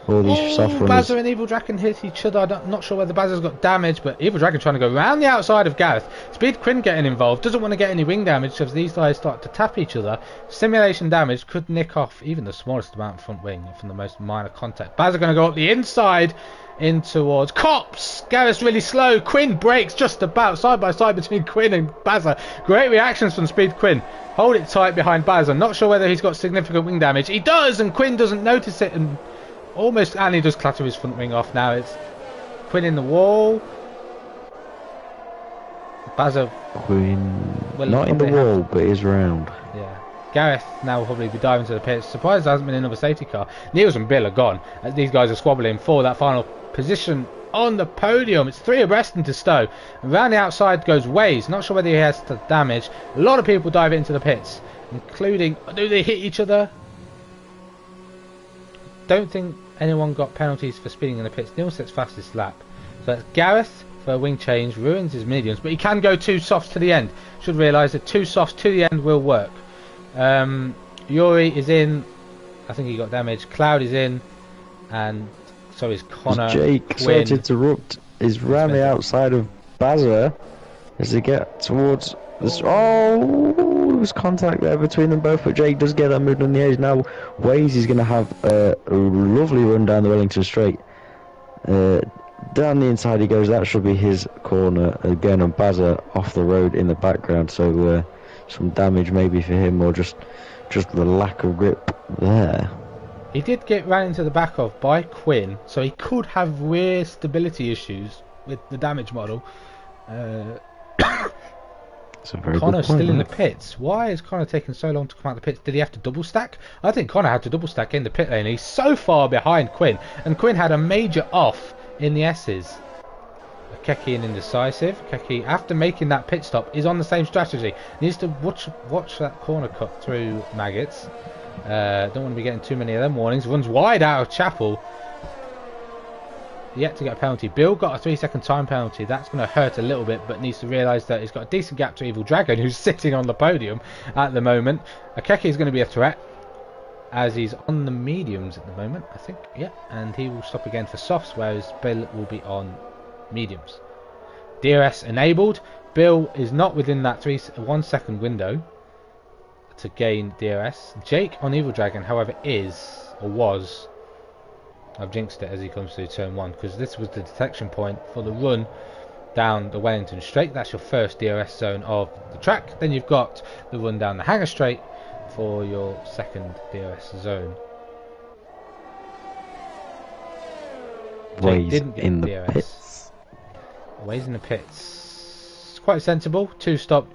all these soft runners. Bazza and Evil Dragon hit each other. I'm not sure whether Bazza's got damage, but Evil Dragon trying to go round the outside of Gareth. Speed Quinn getting involved, doesn't want to get any wing damage because these guys start to tap each other. Simulation damage could nick off even the smallest amount of front wing from the most minor contact. Bazza going to go up the inside in towards Cops. Gareth's really slow. Quinn breaks just about side by side between Quinn and Bazza. Great reactions from Speed Quinn. Hold it tight behind Bazza. Not sure whether he's got significant wing damage. He does, and Quinn doesn't notice it and almost, and he does clatter his front wing off. Now it's Quinn in the wall. Bazza. Quinn not in the wall, but he's round. Yeah. Gareth now will probably be diving to the pits. Surprised there hasn't been another safety car. Niels and Bill are gone as these guys are squabbling for that final position on the podium. It's 3 abreast into Stowe. Around the outside goes Waze. Not sure whether he has to damage. A lot of people dive into the pits, including... Do they hit each other? Don't think anyone got penalties for speeding in the pits. Niels sets fastest lap. So that's Gareth for a wing change. Ruins his mediums, but he can go 2 softs to the end. Should realise that 2 softs to the end will work. Yuri is in. I think he got damage. Cloud is in, and so is Connor. Jake, Quinn. sorry to interrupt, is round the outside of Bazza as they get towards this. Oh, there was contact there between them both, but Jake does get that movement on the edge. Now Waze is going to have a lovely run down the Wellington Straight. Down the inside he goes. That should be his corner again, and Bazza off the road in the background. So some damage maybe for him, or just the lack of grip there. He did get ran into the back of by Quinn, so he could have rear stability issues with the damage model. It's a very Connor's good point, still in the pits. Why is Connor taking so long to come out of the pits? Did he have to double stack? I think Connor had to double stack in the pit lane. He's so far behind Quinn, and Quinn had a major off in the S's. Keki and indecisive. Keki, after making that pit stop, is on the same strategy. Needs to watch that corner cut through maggots. Don't want to be getting too many of them warnings. Runs wide out of Chapel. Yet to get a penalty. Bill got a 3-second time penalty. That's going to hurt a little bit, but needs to realise that he's got a decent gap to Evil Dragon, who's sitting on the podium at the moment. Keki is going to be a threat, as he's on the mediums at the moment, I think. Yeah, and he will stop again for softs, whereas Bill will be on mediums. DRS enabled. Bill is not within that 1 second window to gain DRS. Jake on Evil Dragon, however, is, or was, I've jinxed it as he comes through turn 1, because this was the detection point for the run down the Wellington Straight. That's your first DRS zone of the track. Then you've got the run down the Hangar Straight for your second DRS zone. Jake didn't get DRS. Ways in the pits. It's quite sensible. 2-stop.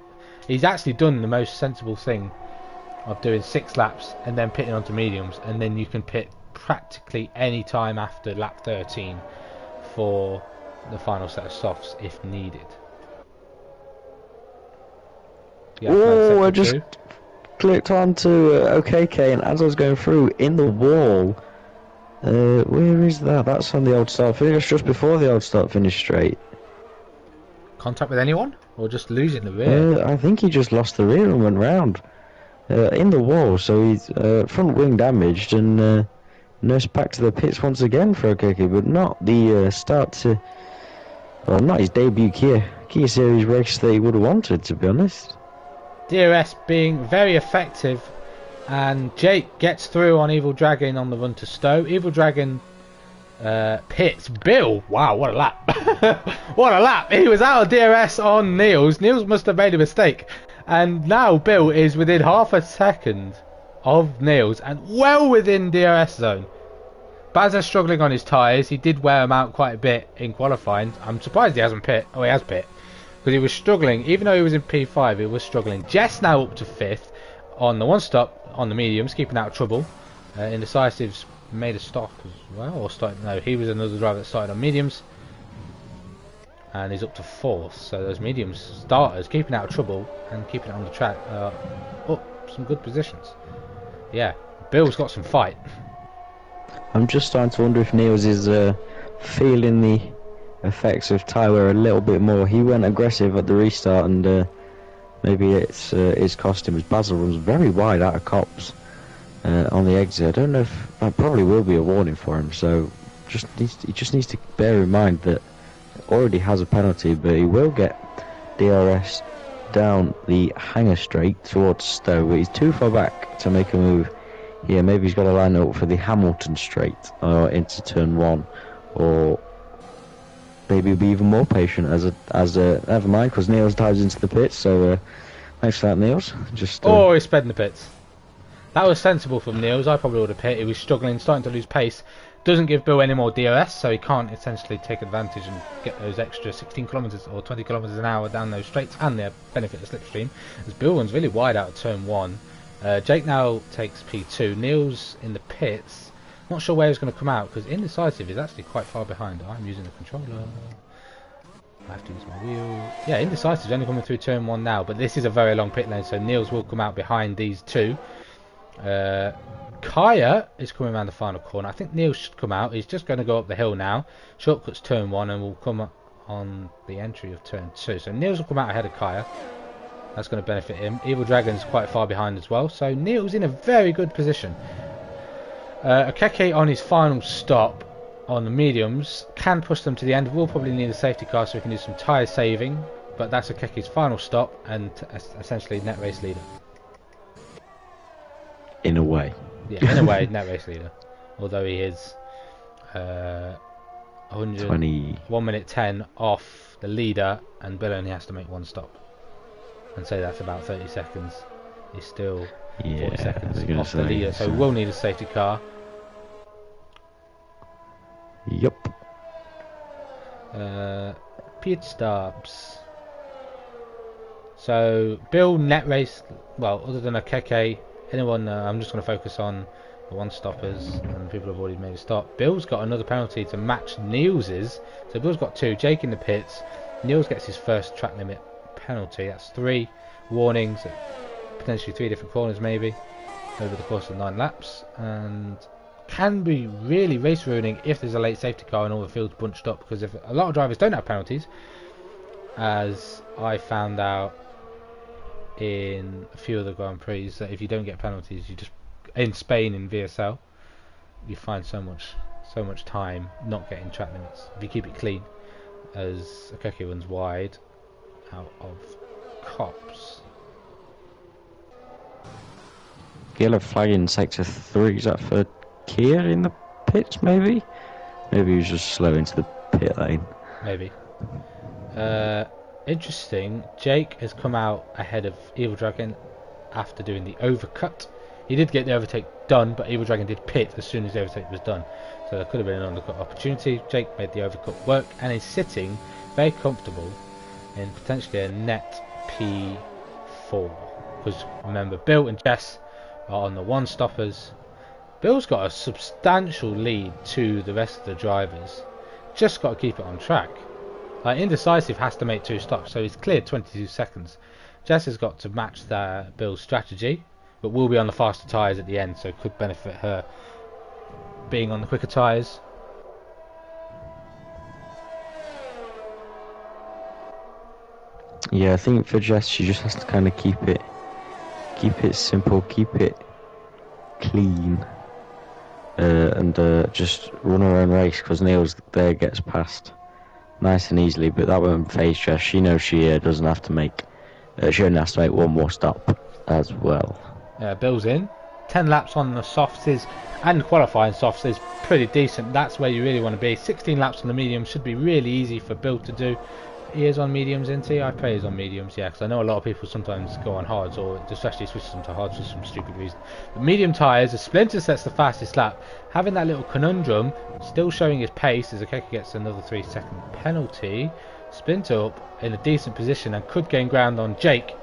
He's actually done the most sensible thing of doing 6 laps and then pitting onto mediums, and then you can pit practically any time after lap 13 for the final set of softs if needed. Yeah, flag Oh, I sector just two. clicked onto OKK, and as I was going through, in the wall, where is that? That's on the old start finish, just before the old start finish straight. Contact with anyone? Or just losing the rear? I think he just lost the rear and went round. In the wall, so he's front wing damaged and nursed back to the pits once again for OKK, but not the start to, well, not his debut Kia Series race that he would have wanted, to be honest. DRS being very effective, and Jake gets through on Evil Dragon on the run to Stowe. Evil Dragon pits Bill. Wow, what a lap. What a lap. He was out of DRS on Niels. Niels must have made a mistake, and now Bill is within half a second of Niels and well within DRS zone. Bazza's struggling on his tyres. He did wear them out quite a bit in qualifying. I'm surprised he hasn't pit. Oh, he has pit. Because he was struggling, even though he was in P5, he was struggling. Jess now up to 5th on the one stop on the mediums, keeping out of trouble. Indecisives made a stop as well, or started. No, he was another driver that started on mediums, and he's up to 4th. So those mediums starters keeping out of trouble and keeping it on the track. Up some good positions. Yeah, Bill's got some fight. I'm just starting to wonder if Niels is feeling the effects of tyre wear a little bit more. He went aggressive at the restart, and maybe it's cost him. As Basil runs very wide out of cops on the exit. I don't know if that probably will be a warning for him. So he just needs to bear in mind that already has a penalty, but he will get DRS down the hangar straight towards Stowe. But he's too far back to make a move. Yeah, maybe he's got to line up for the Hamilton straight into turn 1, or maybe he'll be even more patient never mind, because Niels dives into the pits. So thanks for that, Niels. Oh, he sped in the pits. That was sensible from Niels. I probably would have pit. He was struggling, starting to lose pace. Doesn't give Bill any more DRS, so he can't essentially take advantage and get those extra 16 kilometers or 20 kilometers an hour down those straights, and the benefit of the slipstream. As Bill runs really wide out of turn 1. Jake now takes P2. Niels in the pits. Not sure where he's going to come out, because Indecisive is actually quite far behind. I'm using the controller. I have to use my wheel. Yeah, Indecisive is only coming through turn 1 now, but this is a very long pit lane, so Niels will come out behind these two. Kaya is coming around the final corner. I think Niels should come out. He's just going to go up the hill now. Shortcuts turn 1 and will come up on the entry of turn 2. So Niels will come out ahead of Kaya. That's going to benefit him. Evil Dragon's quite far behind as well, so Niels in a very good position. Akeke on his final stop on the mediums can push them to the end. We'll probably need a safety car so we can do some tyre saving, but that's Akeke's final stop and essentially net race leader. In a way. Yeah, in a way, net race leader. Although he is 1 minute 10 off the leader, and Bill only has to make one stop. And say that's about 30 seconds. He's still 40 seconds off the leader, so we'll need a safety car. Yep. Pit stops. So Bill net race. Well, other than Akeke, anyone? I'm just going to focus on the one stoppers and people have already made a stop. Bill's got another penalty to match Niels's. So Bill's got 2. Jake in the pits. Niels gets his first track limit penalty. That's 3 warnings at potentially 3 different corners maybe over the course of 9 laps, and can be really race ruining if there's a late safety car and all the field's bunched up, because if a lot of drivers don't have penalties, as I found out in a few of the Grand Prix, that if you don't get penalties, you just, in Spain in VSL, you find so much time not getting track limits if you keep it clean, as Akeke runs wide out of cops. Yellow flag in sector 3. Is that for Kia in the pits, maybe? Maybe he was just slow into the pit lane. Maybe. Interesting. Jake has come out ahead of Evil Dragon after doing the overcut. He did get the overtake done, but Evil Dragon did pit as soon as the overtake was done. So there could have been an undercut opportunity. Jake made the overcut work and is sitting very comfortable in potentially a net P4. Because remember, Bill and Jess are on the one stoppers. Bill's got a substantial lead to the rest of the drivers. Just got to keep it on track. Indecisive has to make 2 stops, so he's cleared 22 seconds. Jess has got to match Bill's strategy, but will be on the faster tyres at the end, so it could benefit her being on the quicker tyres. Yeah, I think for Jess, she just has to kind of keep it simple, keep it clean, and just run her own race, because Niels there gets past nice and easily, but that won't phase Jess. She knows she doesn't have to make, she only has to make one more stop as well. Bill's in. 10 laps on the softs and qualifying softs is pretty decent. That's where you really want to be. 16 laps on the mediums should be really easy for Bill to do. He is on mediums, isn't he? I pray he's on mediums, yeah, because I know a lot of people sometimes go on hards, or especially switch them to hards for some stupid reason. The medium tyres, a Splinter sets the fastest lap. Having that little conundrum, still showing his pace, as Akeka gets another 3-second penalty. Splinter up in a decent position and could gain ground on Jake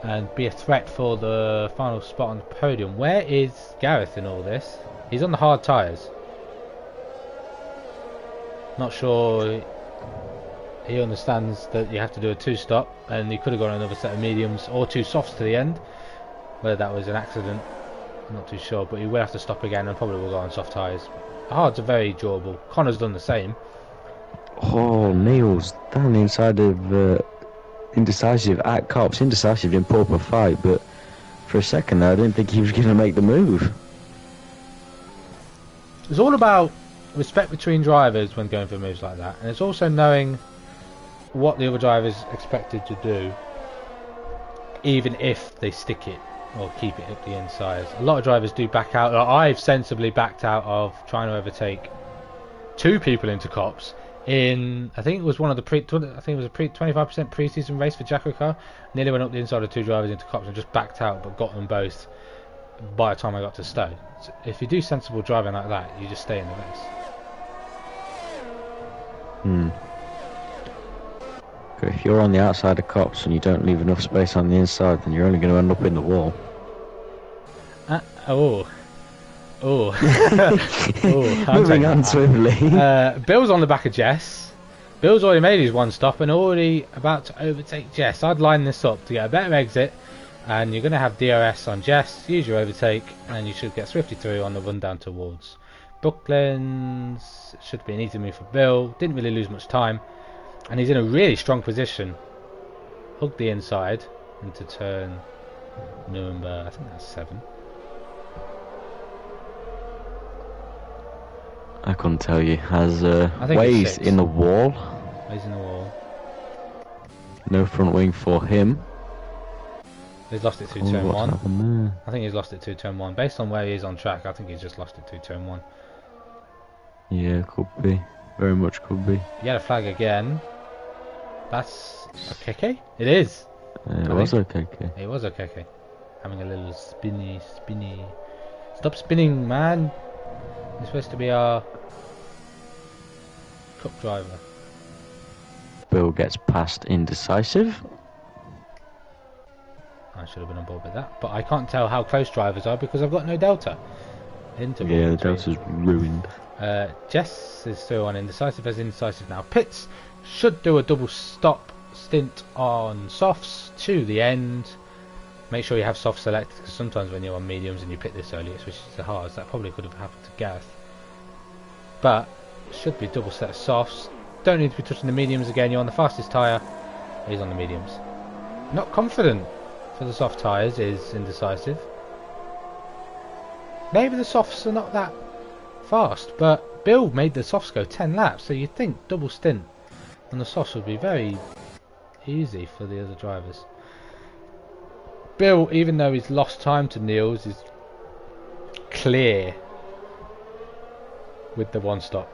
and be a threat for the final spot on the podium. Where is Gareth in all this? He's on the hard tyres. Not sure he understands that you have to do a 2-stop, and he could have got another set of mediums or 2 softs to the end. Whether that was an accident, I'm not too sure, but he will have to stop again and probably will go on soft tyres. The hards are very durable. Connor's done the same. Oh, Niels down the inside of Indecisive at Cops. Indecisive didn't put up a fight, but for a second there I didn't think he was going to make the move. It's all about respect between drivers when going for moves like that, and it's also knowing what the other driver's expected to do, even if they stick it or keep it at the inside. A lot of drivers do back out. I've sensibly backed out of trying to overtake 2 people into Cops in, I think it was one of the 25% pre-season race for JACKOCAR. Nearly went up the inside of 2 drivers into Cops and just backed out, but got them both by the time I got to Stowe. So if you do sensible driving like that, you just stay in the race. But if you're on the outside of Cops and you don't leave enough space on the inside, then you're only going to end up in the wall. Moving on swiftly. Bill's on the back of Jess. Bill's already made his 1 stop and already about to overtake Jess. I'd line this up to get a better exit, and you're going to have DRS on Jess, use your overtake, and you should get swiftly through on the run down towards Brooklands. Should be an easy move for Bill. Didn't really lose much time, and he's in a really strong position. Hugged the inside into turn number, I think that's 7. I couldn't tell you. Has I think Waze in the wall. Waze in the wall. No front wing for him. He's lost it through turn 1. I think he's lost it through turn 1. Based on where he is on track, I think he's just lost it through turn 1. Yeah, could be. Very much could be. Yellow flag again. That's Akeka? It is. It was Akeka. It was Akeka. Having a little spinny. Stop spinning, man. You're supposed to be our cup driver. Bill gets past Indecisive. I should have been on board with that, but I can't tell how close drivers are because I've got no delta. Interval yeah, the delta's ruined. Jess is still on Indecisive, as Indecisive now pits. Should do a double stop stint on softs to the end. Make sure you have soft selected, because sometimes when you're on mediums and you pit this early it switches to hards. That probably could have happened to Gareth. But should be double set of softs. Don't need to be touching the mediums again. You're on the fastest tyre. He's on the mediums. Not confident for the soft tyres is Indecisive. Maybe the softs are not that fast, but Bill made the softs go 10 laps, so you'd think double stint on the softs would be very easy for the other drivers. Bill, even though he's lost time to Niels, is clear with the 1 stop.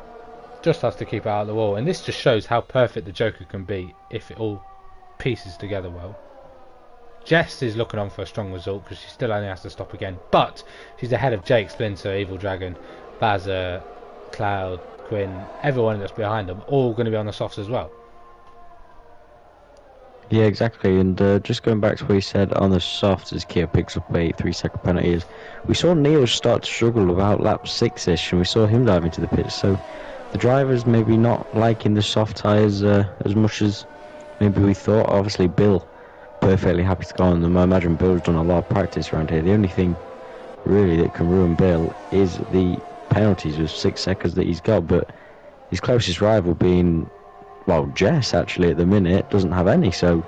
Just has to keep it out of the wall, and this just shows how perfect the Joker can be if it all pieces together well. Jess is looking on for a strong result because she still only has to stop again, but she's ahead of Jake, Splinter, Evil Dragon, Bazza, Cloud, Quinn, everyone that's behind them, all going to be on the softs as well. Yeah, exactly, and just going back to what you said on the softs as Kia picks up a 3-second penalty, we saw Niels start to struggle about lap 6ish, and we saw him dive into the pits, so the drivers maybe not liking the soft tyres as much as maybe we thought. Obviously Bill perfectly happy to go on them. I imagine Bill's done a lot of practice around here. The only thing really that can ruin Bill is the penalties with 6 seconds that he's got, but his closest rival being, well, Jess actually at the minute doesn't have any, so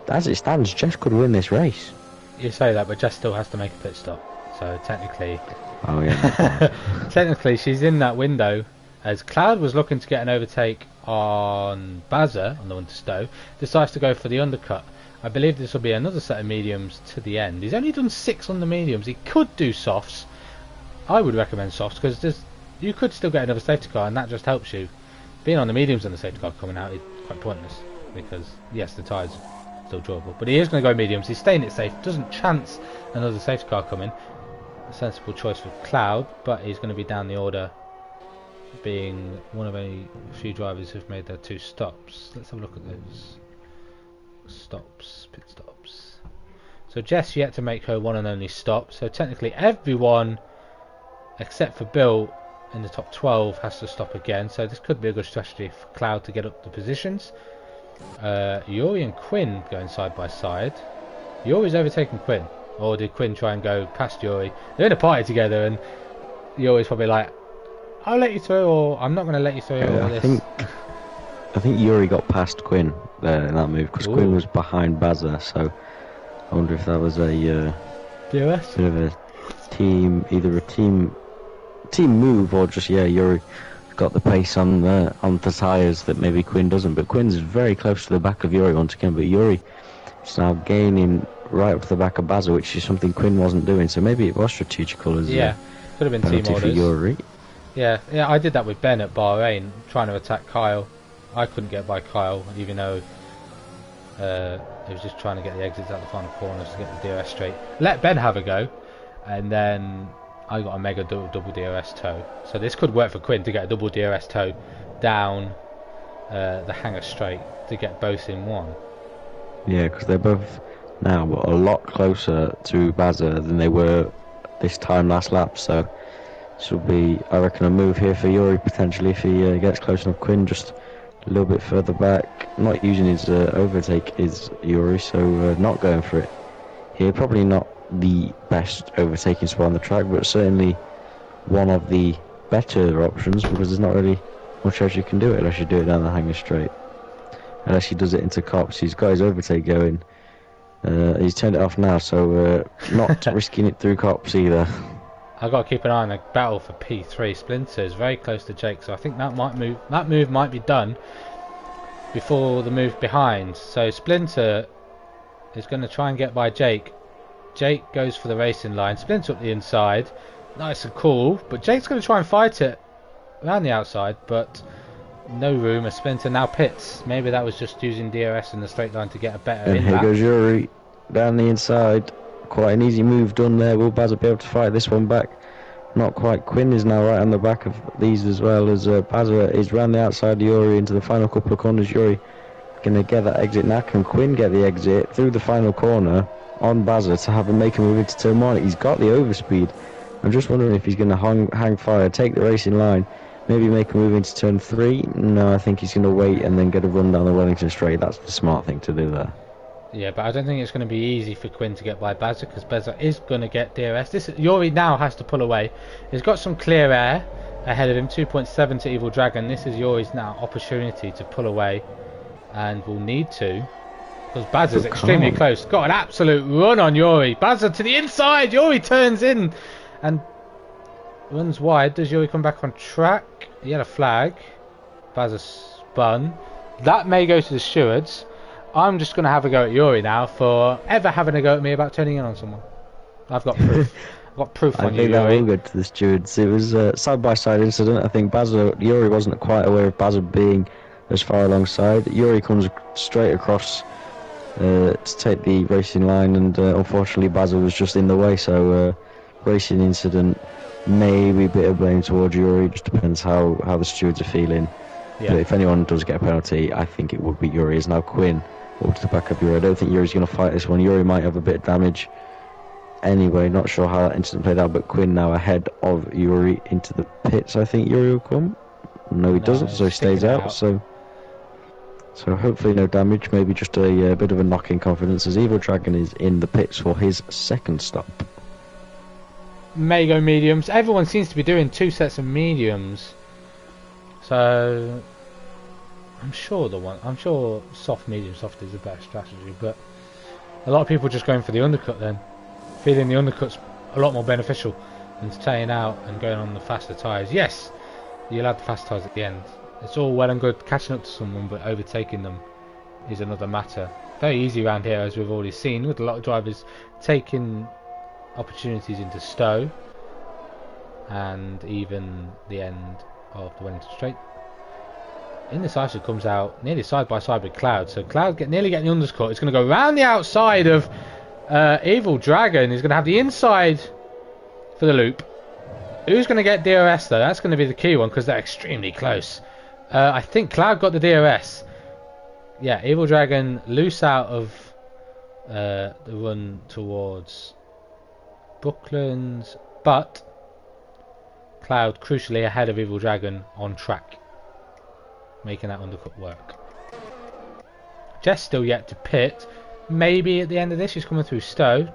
as it stands, Jess could win this race. You say that, but Jess still has to make a pit stop, so technically... Oh yeah. Technically she's in that window, as Cloud was looking to get an overtake on Bazza on the one to Stowe, decides to go for the undercut. I believe this will be another set of mediums to the end. He's only done 6 on the mediums. He could do softs. I would recommend softs because you could still get another safety car, and that just helps you. Being on the mediums and the safety car coming out is quite pointless because yes, the tyres are still drawable, but he is going to go mediums. He's staying it safe. Doesn't chance another safety car coming. A sensible choice for Cloud, but he's going to be down the order, being one of a few drivers who've made their 2 stops. Let's have a look at those stops, pit stops. So Jess yet to make her one and only stop, so technically everyone except for Bill in the top 12 has to stop again, so this could be a good strategy for Cloud to get up the positions. Yuri and Quinn going side by side. Yuri's overtaken Quinn, or did Quinn try and go past Yuri? They're in a party together and Yuri's probably like, I'll let you through, or I'm not going to let you through. I think Yuri got past Quinn there in that move because Quinn was behind Bazza, so I wonder if that was a DRS? bit of a either a team move or just Yuri got the pace on the tyres that maybe Quinn doesn't. But Quinn's very close to the back of Yuri once again, but Yuri is now gaining right up to the back of Bazza, which is something Quinn wasn't doing. So maybe it was strategical as could have been team orders. For Yuri. Yeah, I did that with Ben at Bahrain, trying to attack Kyle. I couldn't get by Kyle, even though he was just trying to get the exits out the final corners to get the DRS straight. Let Ben have a go, and then I got a mega double DRS toe. So this could work for Quinn to get a double DRS toe down the hangar straight to get both in one. Yeah, because they're both now a lot closer to Bazza than they were this time last lap, so this will be, I reckon, a move here for Yuri potentially if he gets close enough. Quinn just a little bit further back, not using his overtake is Yuri, so not going for it here. Probably not the best overtaking spot on the track, but certainly one of the better options because there's not really much else you can do it unless you do it down the hangar straight. Unless he does it into cops. He's got his overtake going. He's turned it off now, so not risking it through cops either. I've got to keep an eye on the battle for P3. Splinter is very close to Jake, so I think that move might be done before the move behind. So Splinter is going to try and get by Jake. Jake goes for the racing line. Splinter up the inside, nice and cool. But Jake's going to try and fight it around the outside, but no room. A Splinter now pits. Maybe that was just using DRS in the straight line to get a better. And here goes Yuri down the inside. Quite an easy move done there. Will Bazza be able to fight this one back? Not quite. Quinn is now right on the back of these as well as Bazza is round the outside of Yuri into the final couple of corners. Yuri going to get that exit now. Can Quinn get the exit through the final corner on Bazza to have him make a move into turn 1? He's got the overspeed. I'm just wondering if he's going to hang fire, take the racing line, maybe make a move into turn 3. No, I think he's going to wait and then get a run down the Wellington straight. That's the smart thing to do there. Yeah, but I don't think it's going to be easy for Quinn to get by Bazza because Bazza is going to get DRS. Yuri now has to pull away. He's got some clear air ahead of him, 2.7 to Evil Dragon. This is Yuri's now opportunity to pull away, and will need to because Bazza's extremely close. Got an absolute run on Yuri. Bazza to the inside. Yuri turns in and runs wide. Does Yuri come back on track? He had a flag. Bazza spun. That may go to the stewards. I'm just going to have a go at Yuri now for ever having a go at me about turning in on someone. I've got proof. I've got proof on you, Yuri. I think that will go to the stewards. It was a side-by-side incident. I think Yuri wasn't quite aware of Bazza being as far alongside. Yuri comes straight across to take the racing line, and unfortunately Bazza was just in the way, so racing incident, maybe a bit of blame towards Yuri. Just depends how the stewards are feeling. Yeah. But if anyone does get a penalty, I think it would be Yuri. It's now Quinn up to the back of Yuri. I don't think Yuri's going to fight this one. Yuri might have a bit of damage anyway. Not sure how that incident played out, but Quinn now ahead of Yuri into the pits. I think Yuri will come. No, he doesn't, so he stays out. So So hopefully no damage, maybe just a bit of a knock in confidence as Evil Dragon is in the pits for his second stop. May go mediums. Everyone seems to be doing 2 sets of mediums. So I'm sure soft, medium, soft is a better strategy, but a lot of people just going for the undercut then. Feeling the undercut's a lot more beneficial than staying out and going on the faster tyres. Yes, you'll have the fast tyres at the end. It's all well and good catching up to someone, but overtaking them is another matter. Very easy around here, as we've already seen, with a lot of drivers taking opportunities into Stowe and even the end of the Wellington Straight. Indecisive comes out nearly side by side with Cloud, so Cloud nearly getting the undercut. It's going to go round the outside of Evil Dragon. He's going to have the inside for the loop. Who's going to get DRS though? That's going to be the key one because they're extremely close. I think Cloud got the DRS. Yeah, Evil Dragon loose out of the run towards Brooklands, but Cloud crucially ahead of Evil Dragon on track, making that undercut work. Jess still yet to pit. Maybe at the end of this she's coming through Stowe,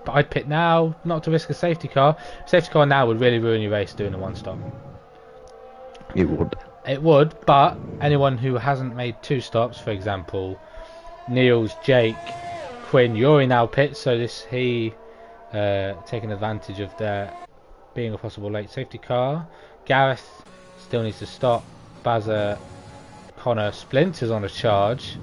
but I'd pit now, not to risk a safety car. Safety car now would really ruin your race doing a one stop. It would. It would, but anyone who hasn't made 2 stops, for example, Niels, Jake, Quinn, Yuri now pits, so he taking advantage of there being a possible late safety car. Gareth still needs to stop. Bazza, Connor, Splinters on a charge.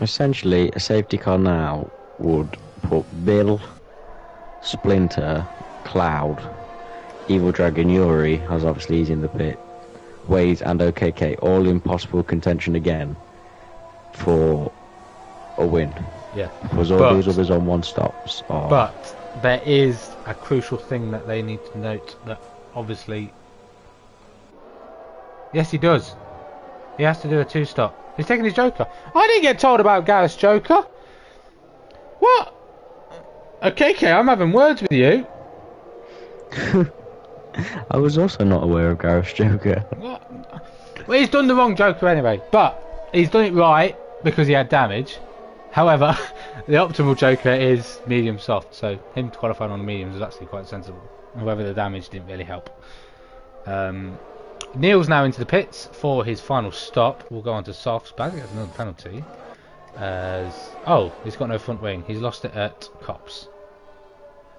Essentially, a safety car now would put Bill, Splinter, Cloud, Evil Dragon, Yuri, as obviously he's in the pit, Wade and OKK, all in possible contention again for a win. Yeah. Because all those others on one stops are... But there is a crucial thing that they need to note, that obviously... Yes, he does. He has to do a 2 stop. He's taking his Joker. I didn't get told about Gareth's Joker. What? OKK, I'm having words with you. I was also not aware of Gareth's Joker. What? Well, he's done the wrong Joker anyway, but he's done it right because he had damage. However, the optimal Joker is medium soft, so him qualifying on the mediums is actually quite sensible. However, the damage didn't really help. Neil's now into the pits for his final stop. We'll go on to softs. Bazza gets another penalty. He's got no front wing. He's lost it at Cops.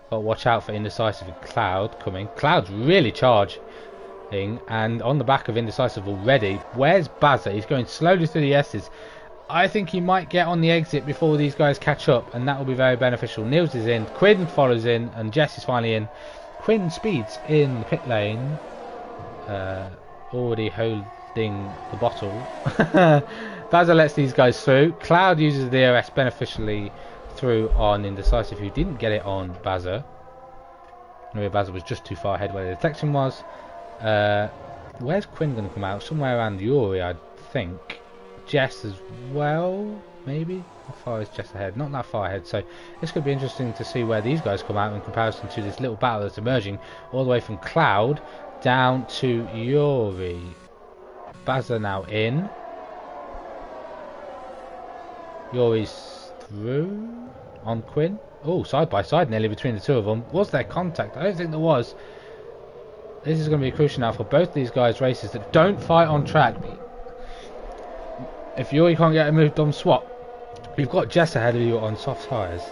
Got to watch out for Indecisive and Cloud coming. Cloud's really charging, and on the back of Indecisive already. Where's Bazza? He's going slowly through the S's. I think he might get on the exit before these guys catch up, and that will be very beneficial. Niels is in, Quinn follows in, and Jess is finally in. Quinn speeds in the pit lane, already holding the bottle. Bazza lets these guys through. Cloud uses the DRS beneficially through on Indecisive, who didn't get it on Bazza. Maybe Bazza was just too far ahead where the detection was. Where's Quinn going to come out? Somewhere around Yuri, I think. Jess as well, maybe? How far is Jess ahead? Not that far ahead, so this could be interesting to see where these guys come out in comparison to this little battle that's emerging all the way from Cloud down to Yuri. Bazza now in. Yuri's through on Quinn. Oh, side by side nearly between the two of them. Was there contact? I don't think there was. This is going to be crucial now for both these guys' races that don't fight on track. If Yuri can't get a moved on swap, you've got Jess ahead of you on soft tyres.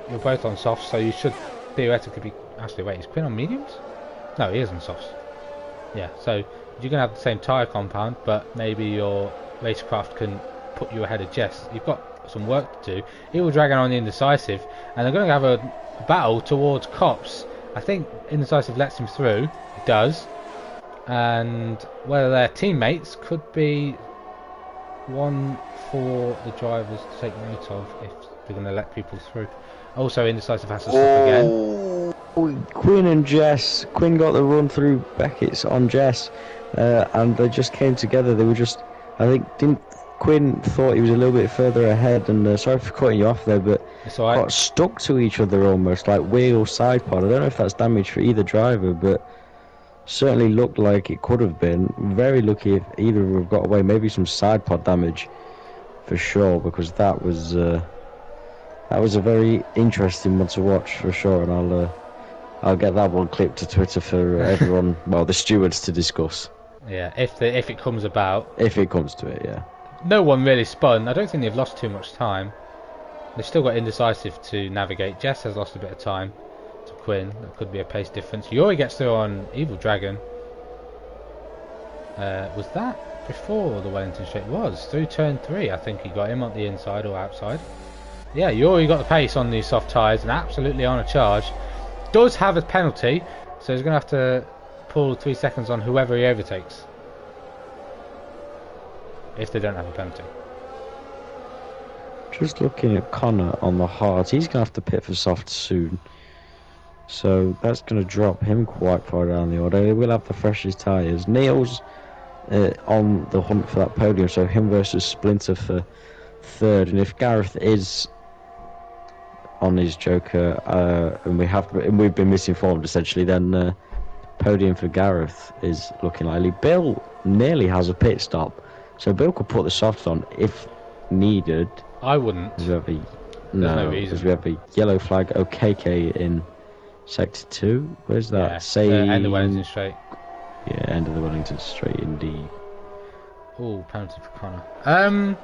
You're both on softs, so you should theoretically be... Actually, wait, is Quinn on mediums? No, he is on softs. Yeah, so you're going to have the same tyre compound, but maybe your racecraft can put you ahead of Jess. You've got some work to do. Evil Dragon on the Indecisive, and they're going to have a battle towards Cops. I think Indecisive lets him through. He does. And whether they're teammates could be one for the drivers to take note of if they're going to let people through. Also, Indecisive has to stop again. Quinn and Jess. Quinn got the run through Beckett's on Jess, and they just came together. They were just, I think, Quinn thought he was a little bit further ahead, and sorry for cutting you off there, but got stuck to each other almost, like wheel side pod. I don't know if that's damage for either driver, but certainly looked like it could have been. Very lucky if either of them have got away. Maybe some side pod damage for sure, because that was a very interesting one to watch for sure, and I'll get that one clipped to Twitter for everyone, well, the stewards to discuss. Yeah, if it comes about. If it comes to it, yeah. No one really spun. I don't think they've lost too much time. They've still got Indecisive to navigate. Jess has lost a bit of time to Quinn. That could be a pace difference. Yuri gets through on Evil Dragon. Was that before the Wellington Straight? It was. Through turn 3, I think he got him on the inside or outside. Yeah, Yuri got the pace on these soft tyres and absolutely on a charge. Does have a penalty, so he's going to have to pull 3 seconds on whoever he overtakes. If they don't have a penalty. Just looking at Connor on the hard, he's going to have to pit for soft soon. So that's going to drop him quite far down the order. He will have the freshest tyres. Neil's on the hunt for that podium, so him versus Splinter for third. And if Gareth is on his Joker, and we've been misinformed essentially, then podium for Gareth is looking likely. Bill nearly has a pit stop, so Bill could put the softs on if needed. I wouldn't. There's no reason. Because we have a yellow flag. OKK in sector 2. Where's that? Yeah, Say end of Wellington Straight. Yeah, end of the Wellington Straight indeed. Oh, penalty for Connor.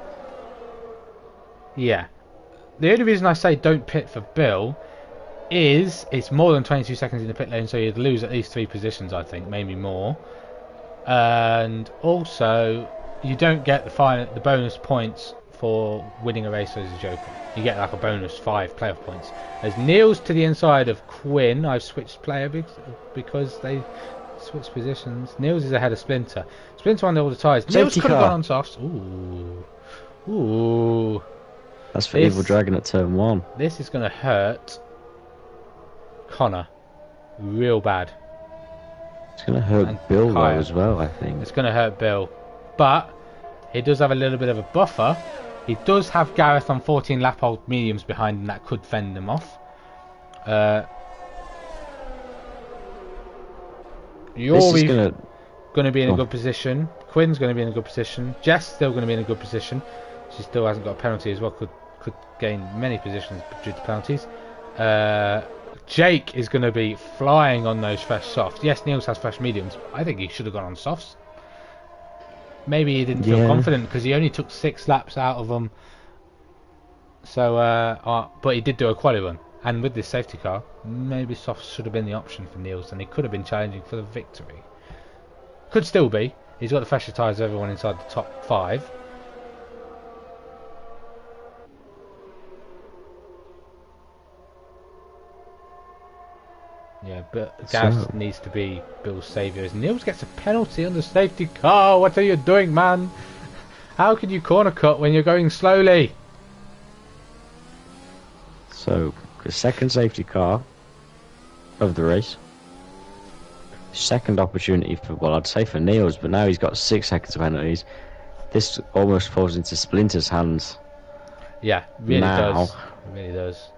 Yeah. The only reason I say don't pit for Bill is it's more than 22 seconds in the pit lane, so you'd lose at least 3 positions, I think, maybe more. And also, you don't get the bonus points for winning a race as a Joker. You get like a bonus 5 playoff points. As Neil's to the inside of Quinn, I've switched player because they switched positions. Neil's is ahead of Splinter. Splinter on all the tyres. Neil's could have gone on softs. Ooh. That's for Evil Dragon at turn 1. This is going to hurt Connor real bad. It's going to hurt Bill though as well, I think. It's going to hurt Bill. But he does have a little bit of a buffer. He does have Gareth on 14 lap old mediums behind him that could fend them off. Yuri's going to be in a good position. Quinn's going to be in a good position. Jess still going to be in a good position. She still hasn't got a penalty as well. Could gain many positions due to penalties. Jake is going to be flying on those fresh softs. Yes, Niels has fresh mediums. I think he should have gone on softs. Maybe he didn't feel confident because he only took 6 laps out of them. So, but he did do a quali run. And with this safety car, maybe softs should have been the option for Niels, and he could have been challenging for the victory. Could still be. He's got the fresher tyres of everyone inside the top 5. Yeah, but Gareth needs to be Bill's saviour. As Niels gets a penalty on the safety car. What are you doing, man? How can you corner cut when you're going slowly? So, the second safety car of the race. Second opportunity for, well, I'd say for Niels, but now he's got 6 seconds of penalties. This almost falls into Splinter's hands. Yeah, really does. It really does.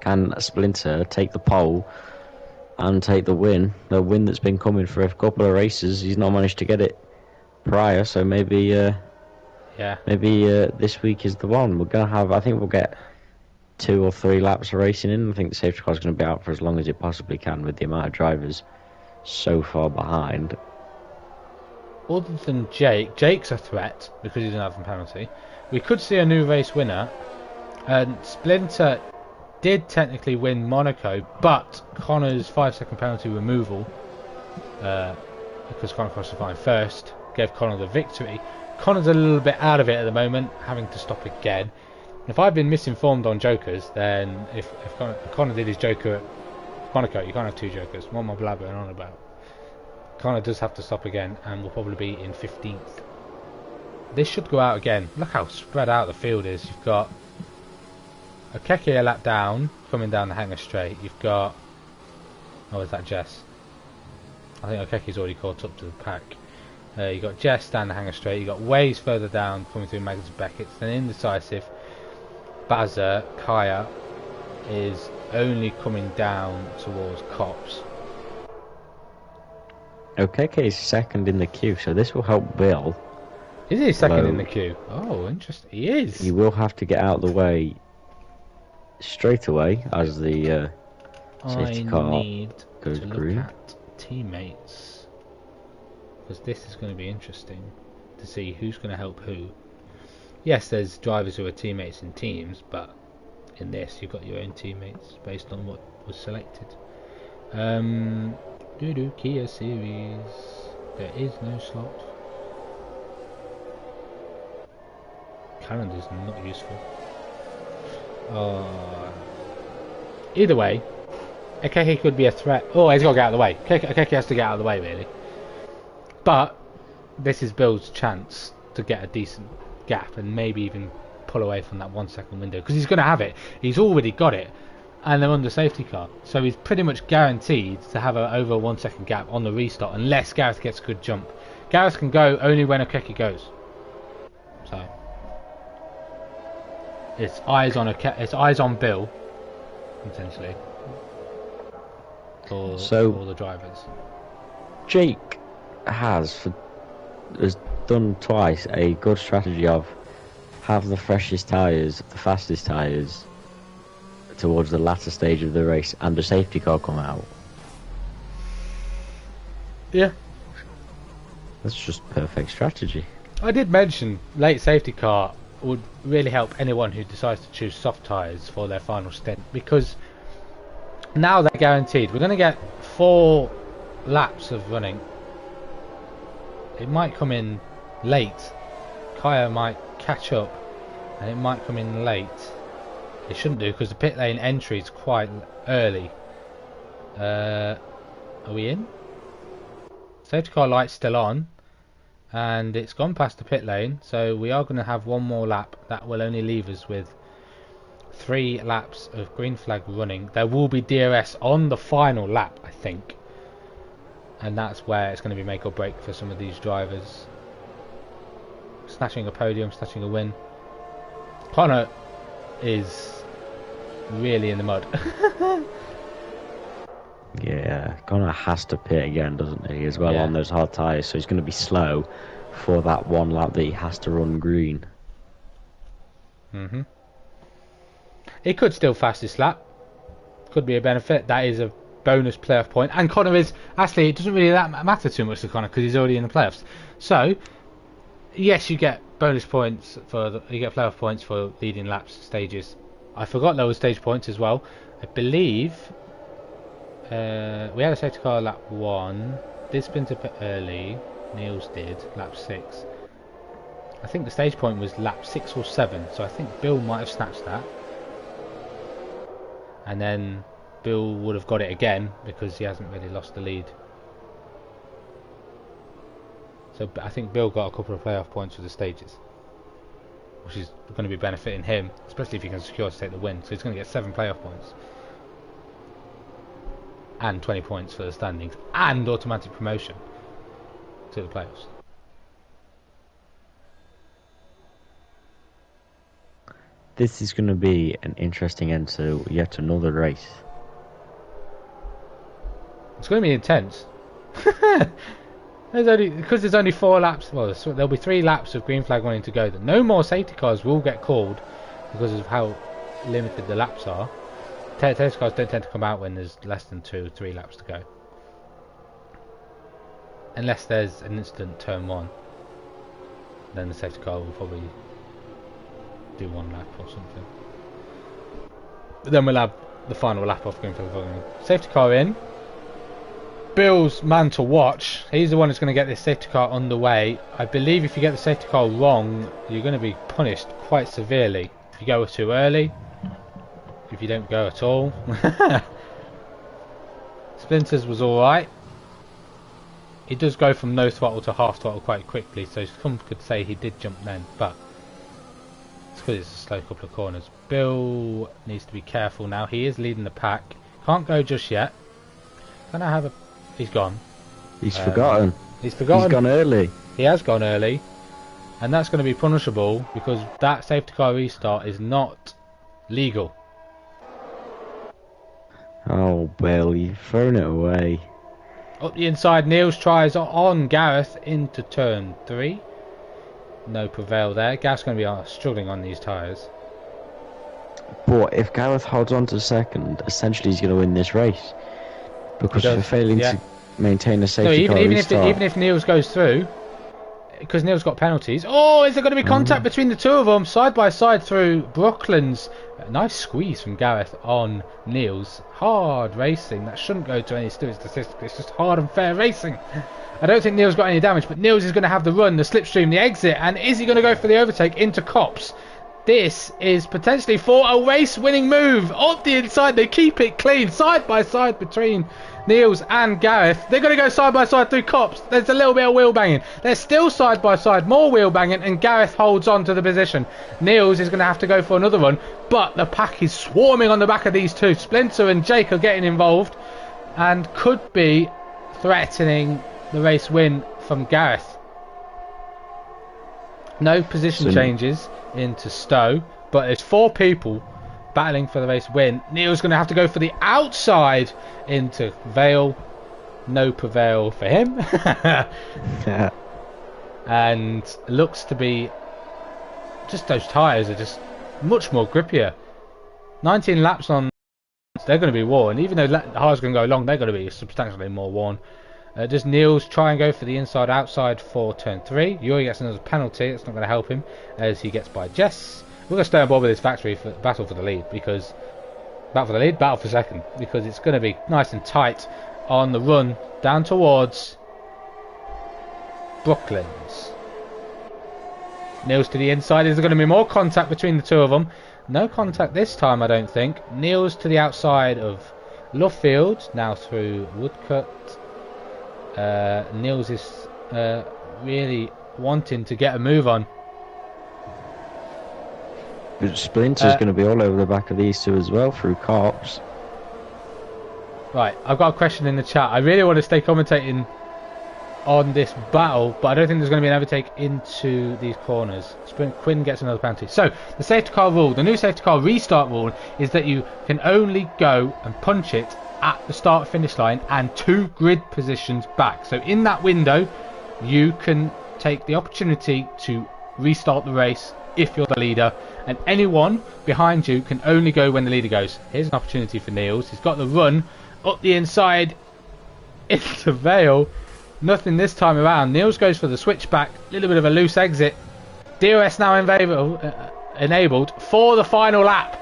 Can Splinter take the pole and take the win? The win that's been coming for a couple of races. He's not managed to get it prior, so maybe this week is the one. We're gonna have, I think we'll get 2 or 3 laps of racing in. I think the safety car is going to be out for as long as it possibly can with the amount of drivers so far behind. Other than Jake's a threat because he doesn't have a penalty. We could see a new race winner, and Splinter did technically win Monaco, but Connor's 5-second penalty removal, because Connor crossed the line first, gave Connor the victory. Connor's a little bit out of it at the moment, having to stop again. If I've been misinformed on Jokers, then if Connor did his Joker at Monaco, you can't have 2 Jokers. What am I blabbering on about? Connor does have to stop again, and will probably be in 15th. This should go out again. Look how spread out the field is. You've got Okeke a lap down, coming down the hangar straight. You've got... oh, is that Jess? I think Okeke's already caught up to the pack. You've got Jess down the hangar straight. You've got Waze further down, coming through Magnus Beckett's. Then Indecisive, Bazza, Kaya is only coming down towards Cops. Okeke is second in the queue, so this will help Bill. Is he second Although in the queue? Oh, interesting. He is. He will have to get out of the way straight away as the safety car need goes to look green. at teammates, because this is going to be interesting to see who's going to help who. Yes, there's drivers who are teammates in teams, but in this you've got your own teammates based on what was selected. Kia series. There is no slot. Calendar's not useful. Either way, Akeke could be a threat. Oh, he's got to get out of the way. Akeke has to get out of the way, really. But this is Bill's chance to get a decent gap and maybe even pull away from that 1 second window, because he's going to have it. He's already got it, and they're under safety car, so he's pretty much guaranteed to have over a 1 second gap on the restart unless Gareth gets a good jump. Gareth can go only when Akeke goes. So it's eyes on Bill, essentially, for all the drivers. Jake has done twice a good strategy of have the freshest tyres, the fastest tyres towards the latter stage of the race, and the safety car come out. Yeah, that's just perfect strategy. I did mention late safety car would really help anyone who decides to choose soft tyres for their final stint, because now they're guaranteed. We're going to get 4 laps of running. It might come in late. Kaya might catch up, and it might come in late. It shouldn't do, because the pit lane entry is quite early. Are we in? Safety car light's still on, and it's gone past the pit lane, so we are going to have one more lap. That will only leave us with 3 laps of green flag running. There will be DRS on the final lap, I think, and that's where it's going to be make or break for some of these drivers. Snatching a podium, snatching a win. Connor is really in the mud. Yeah, Connor has to pit again, doesn't he, as well, Yeah. on those hard tyres, so he's going to be slow for that one lap that he has to run green. He could still fastest lap. Could be a benefit. That is a bonus playoff point. And Connor is, actually, it doesn't really matter too much to Connor, because he's already in the playoffs. So, yes, you get bonus points you get playoff points for leading laps stages. I forgot there were stage points as well. I believe we had a safety car lap 1. Did spin to pit early. Niels did lap 6. I think the stage point was lap 6 or 7, so I think Bill might have snatched that, and then Bill would have got it again because he hasn't really lost the lead. So I think Bill got a couple of playoff points for the stages, which is going to be benefiting him, especially if he can secure to take the win. So he's going to get 7 playoff points and 20 points for the standings and automatic promotion to the playoffs. This is going to be an interesting end to yet another race. It's going to be intense. There's only 4 laps. Well, there'll be 3 laps of green flag running to go. No more safety cars will get called because of how limited the laps are. Safety cars don't tend to come out when there's less than 2 or 3 laps to go, unless there's an incident turn 1. Then the safety car will probably do 1 lap or something. But then we'll have the final lap off green flag running. Safety car in. Bill's man to watch. He's the one who's going to get this safety car underway. I believe if you get the safety car wrong, you're going to be punished quite severely. If you go too early, if you don't go at all. Splinters was alright. He does go from no throttle to half throttle quite quickly, so some could say he did jump then, but it's because it's a slow couple of corners. Bill needs to be careful now. He is leading the pack. Can't go just yet. Can I have a... He's gone. He's forgotten. He's forgotten. He's gone early. He has gone early, and that's going to be punishable because that safety car restart is not legal. Oh, Bill, you've thrown it away. Up the inside, Niels tries on Gareth into turn 3. No prevail there. Gareth's going to be struggling on these tyres. But if Gareth holds on to second, essentially he's going to win this race. Because for failing to maintain a safety car restart... even if Niels goes through, because Niels got penalties. Oh, is there going to be contact between the two of them? Side by side through Brooklands. A nice squeeze from Gareth on Niels. Hard racing. That shouldn't go to any statistics. It's just hard and fair racing. I don't think Niels got any damage, but Niels is going to have the run, the slipstream, the exit. And is he going to go for the overtake into Copse? This is potentially for a race-winning move. Up the inside, they keep it clean. Side by side between Niels and Gareth. They're going to go side by side through Copse. There's a little bit of wheel banging. They're still side by side. More wheel banging. And Gareth holds on to the position. Niels is going to have to go for another run. But the pack is swarming on the back of these two. Splinter and Jake are getting involved. And could be threatening the race win from Gareth. No position changes into Stowe, but it's 4 people battling for the race win. Neil's going to have to go for the outside into Vale. No prevail for him. And looks to be just those tyres are just much more grippier. 19 laps on, they're going to be worn. Even though the hard's going to go long, they're going to be substantially more worn. Does Niels try and go for the inside outside for turn 3? Yuri gets another penalty. It's not going to help him as he gets by Jess. We're going to stay on board with this factory for battle for the lead, because battle for second, because it's going to be nice and tight on the run down towards Brooklands. Niels to the inside. Is there going to be more contact between the two of them? No contact this time, I don't think. Niels to the outside of Lovefield, now through Woodcut. Niels is really wanting to get a move on. Splinter's going to be all over the back of these two as well through Copse. Right, I've got a question in the chat. I really want to stay commentating on this battle, but I don't think there's going to be an overtake into these corners. Quinn gets another penalty. So, the safety car rule, the new safety car restart rule, is that you can only go and punch it at the start finish line and 2 grid positions back. So in that window you can take the opportunity to restart the race if you're the leader, and anyone behind you can only go when the leader goes. Here's an opportunity for Niels. He's got the run up the inside into Vale. Nothing this time around. Niels goes for the switchback, a little bit of a loose exit. DRS now enabled for the final lap.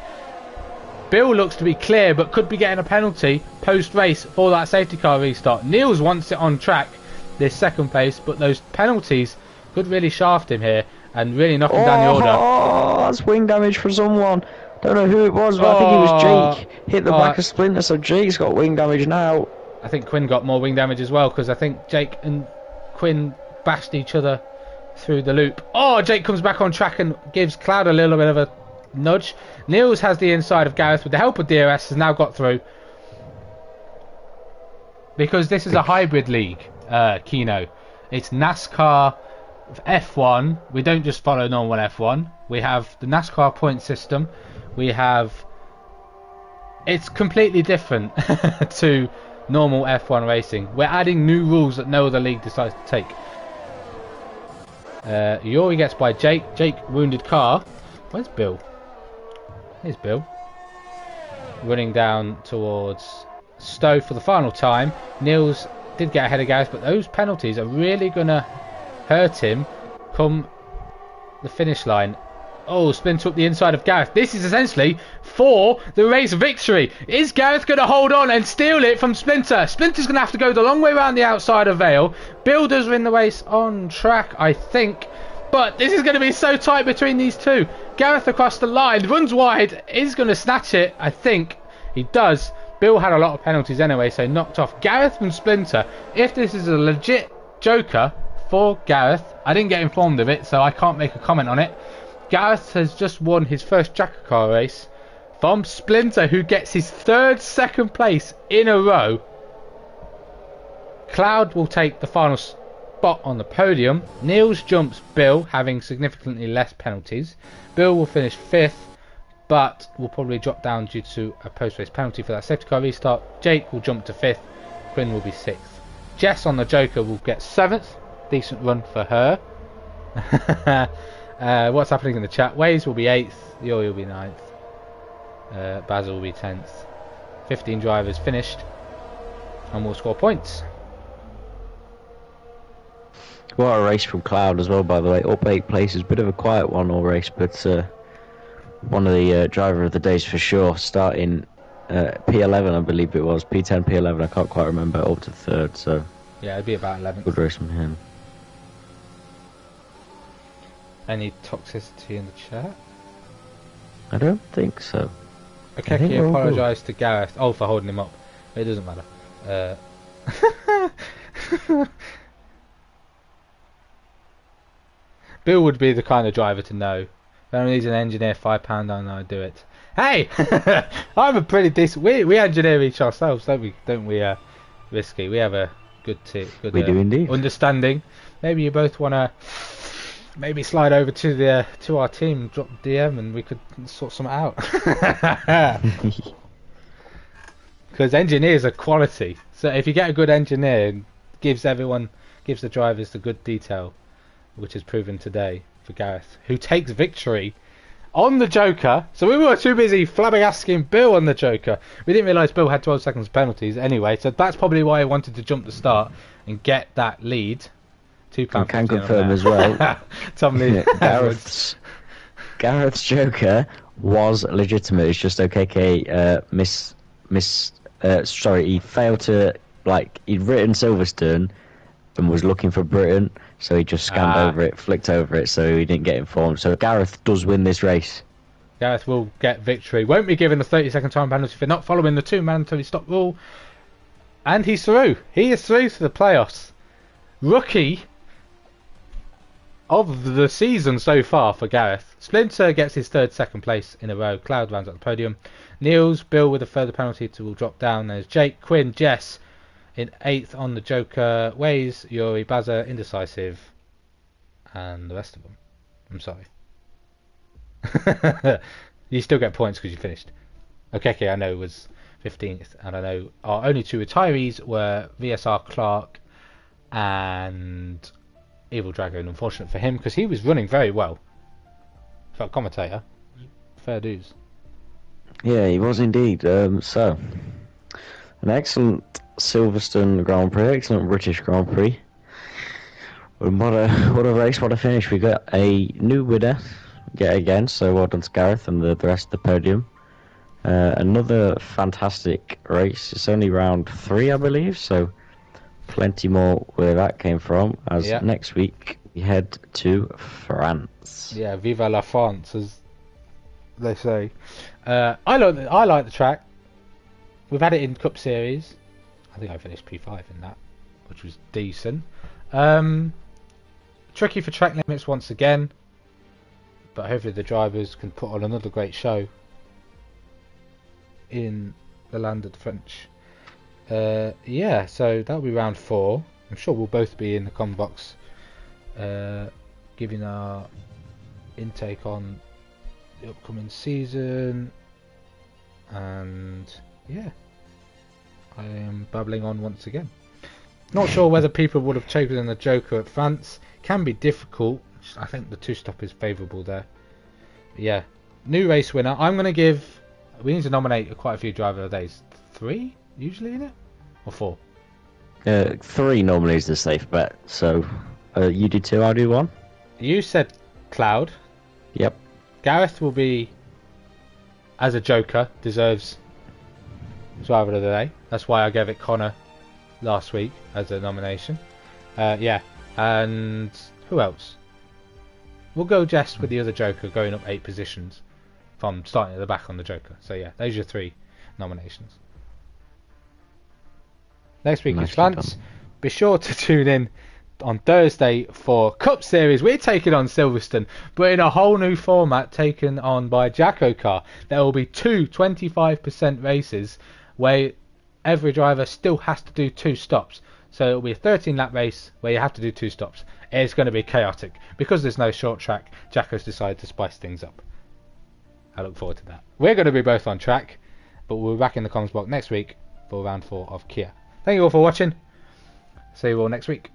Bill looks to be clear, but could be getting a penalty post-race for that safety car restart. Niels wants it on track, this second place, but those penalties could really shaft him here and really knock him down the order. Oh, that's wing damage for someone. Don't know who it was, but I think it was Jake. Hit the back of Splinter, so Jake's got wing damage now. I think Quinn got more wing damage as well, because I think Jake and Quinn bashed each other through the loop. Oh, Jake comes back on track and gives Cloud a little bit of a nudge. Niels has the inside of Gareth with the help of DRS, has now got through, because this is a hybrid league. Kino, it's NASCAR F1. We don't just follow normal F1. We have the NASCAR point system. It's completely different to normal F1 racing. We're adding new rules that no other league decides to take. Yuri gets by Jake. Wounded car. Where's Bill? Here's Bill. Running down towards Stowe for the final time. Niels did get ahead of Gareth, but those penalties are really going to hurt him come the finish line. Oh, Splinter up the inside of Gareth. This is essentially for the race victory. Is Gareth going to hold on and steal it from Splinter? Splinter's going to have to go the long way around the outside of Vale. Builders are in the race on track, I think. But this is going to be so tight between these two. Gareth across the line, runs wide, is going to snatch it, I think. He does. Bill had a lot of penalties anyway, so knocked off Gareth and Splinter. If this is a legit joker for Gareth, I didn't get informed of it, so I can't make a comment on it. Gareth has just won his first JACKOCAR race from Splinter, who gets his 3rd second place in a row. Cloud will take the final spot on the podium. Niels jumps Bill, having significantly less penalties. Bill will finish 5th, but will probably drop down due to a post-race penalty for that safety car restart. Jake will jump to 5th. Quinn will be 6th. Jess on the Joker will get 7th. Decent run for her. What's happening in the chat? Waze will be 8th. Yuri will be 9th. Basil will be 10th. 15 drivers finished. And we'll score points. What a race from Cloud as well, by the way. Up 8 places. Bit of a quiet one all race, but one of the driver of the days for sure. Starting P11, I believe it was. P10, P11, I can't quite remember. Up to 3rd, so... Yeah, it'd be about 11th. Good race from him. Any toxicity in the chat? I don't think so. Okay, he apologised to Gareth. Oh, for holding him up. It doesn't matter. Bill would be the kind of driver to know. If anyone needs an engineer, £5, and I'd do it. Hey! I'm a pretty decent... We engineer each ourselves, don't we? Don't we, Risky? We have a good we do indeed. Understanding. Maybe you both want to... Maybe slide over to our team, drop DM, and we could sort something out. Because engineers are quality. So if you get a good engineer, gives the drivers the good detail, which is proven today for Gareth, who takes victory on the Joker. So we were too busy flabbergasting Bill on the Joker. We didn't realise Bill had 12 seconds penalties anyway. So that's probably why he wanted to jump the start and get that lead. I can confirm as well. Tom Lee. Gareth's Joker was legitimate. It's just OKK he failed to, he'd written Silverstone and was looking for Britain, so he just scanned over it, flicked over it, so he didn't get informed. So Gareth does win this race. Gareth will get victory. Won't be given a 30-second time penalty for not following the 2 mandatory stop rule. And he's through. He is through to the playoffs. Rookie of the season so far for Gareth. Splinter gets his 3rd second place in a row. Cloud rounds at the podium. Niels, Bill with a further penalty will drop down. There's Jake, Quinn, Jess in 8th on the Joker. Waze, Yuri, Bazza, Indecisive, and the rest of them. I'm sorry. You still get points because you finished. Okay, I know was 15th, and I know our only 2 retirees were VSR Clark and Evil Dragon. Unfortunate for him because he was running very well. For a commentator, fair dues. Yeah, he was indeed. So, an excellent Silverstone Grand Prix, excellent British Grand Prix. And what a race, what a finish. We got a new winner yet again, so well done to Gareth and the rest of the podium. Another fantastic race. It's only round 3, I believe, so plenty more where that came from, as next week we head to France. Yeah, viva la France, as they say. I like the track. We've had it in Cup Series. I think I finished P5 in that, which was decent. Tricky for track limits once again, but hopefully the drivers can put on another great show in the land of the French. Yeah, so that'll be round 4. I'm sure we'll both be in the comment box giving our intake on the upcoming season. And yeah, I am babbling on once again. Not sure whether people would have chosen the Joker at France. Can be difficult. I think the 2-stop is favourable there. But yeah, new race winner. I'm going to give... We need to nominate quite a few driver of the days. 3 usually, in it, or 4? 3 normally is the safe bet. So you do 2, I'll do 1. You said Cloud. Yep. Gareth will be, as a Joker, deserves driver of the day. That's why I gave it Connor last week as a nomination. Yeah, and who else? We'll go Jess with the other Joker going up 8 positions from starting at the back on the Joker. So yeah, those are your 3 nominations. Next week is France. Be sure to tune in on Thursday for Cup Series. We're taking on Silverstone, but in a whole new format taken on by JACKOCAR. There will be 2 25% races where every driver still has to do 2 stops. So it will be a 13-lap race where you have to do 2 stops. It's going to be chaotic. Because there's no short track, Jacko's decided to spice things up. I look forward to that. We're going to be both on track, but we'll be back in the comments box next week for round 4 of Kia. Thank you all for watching. See you all next week.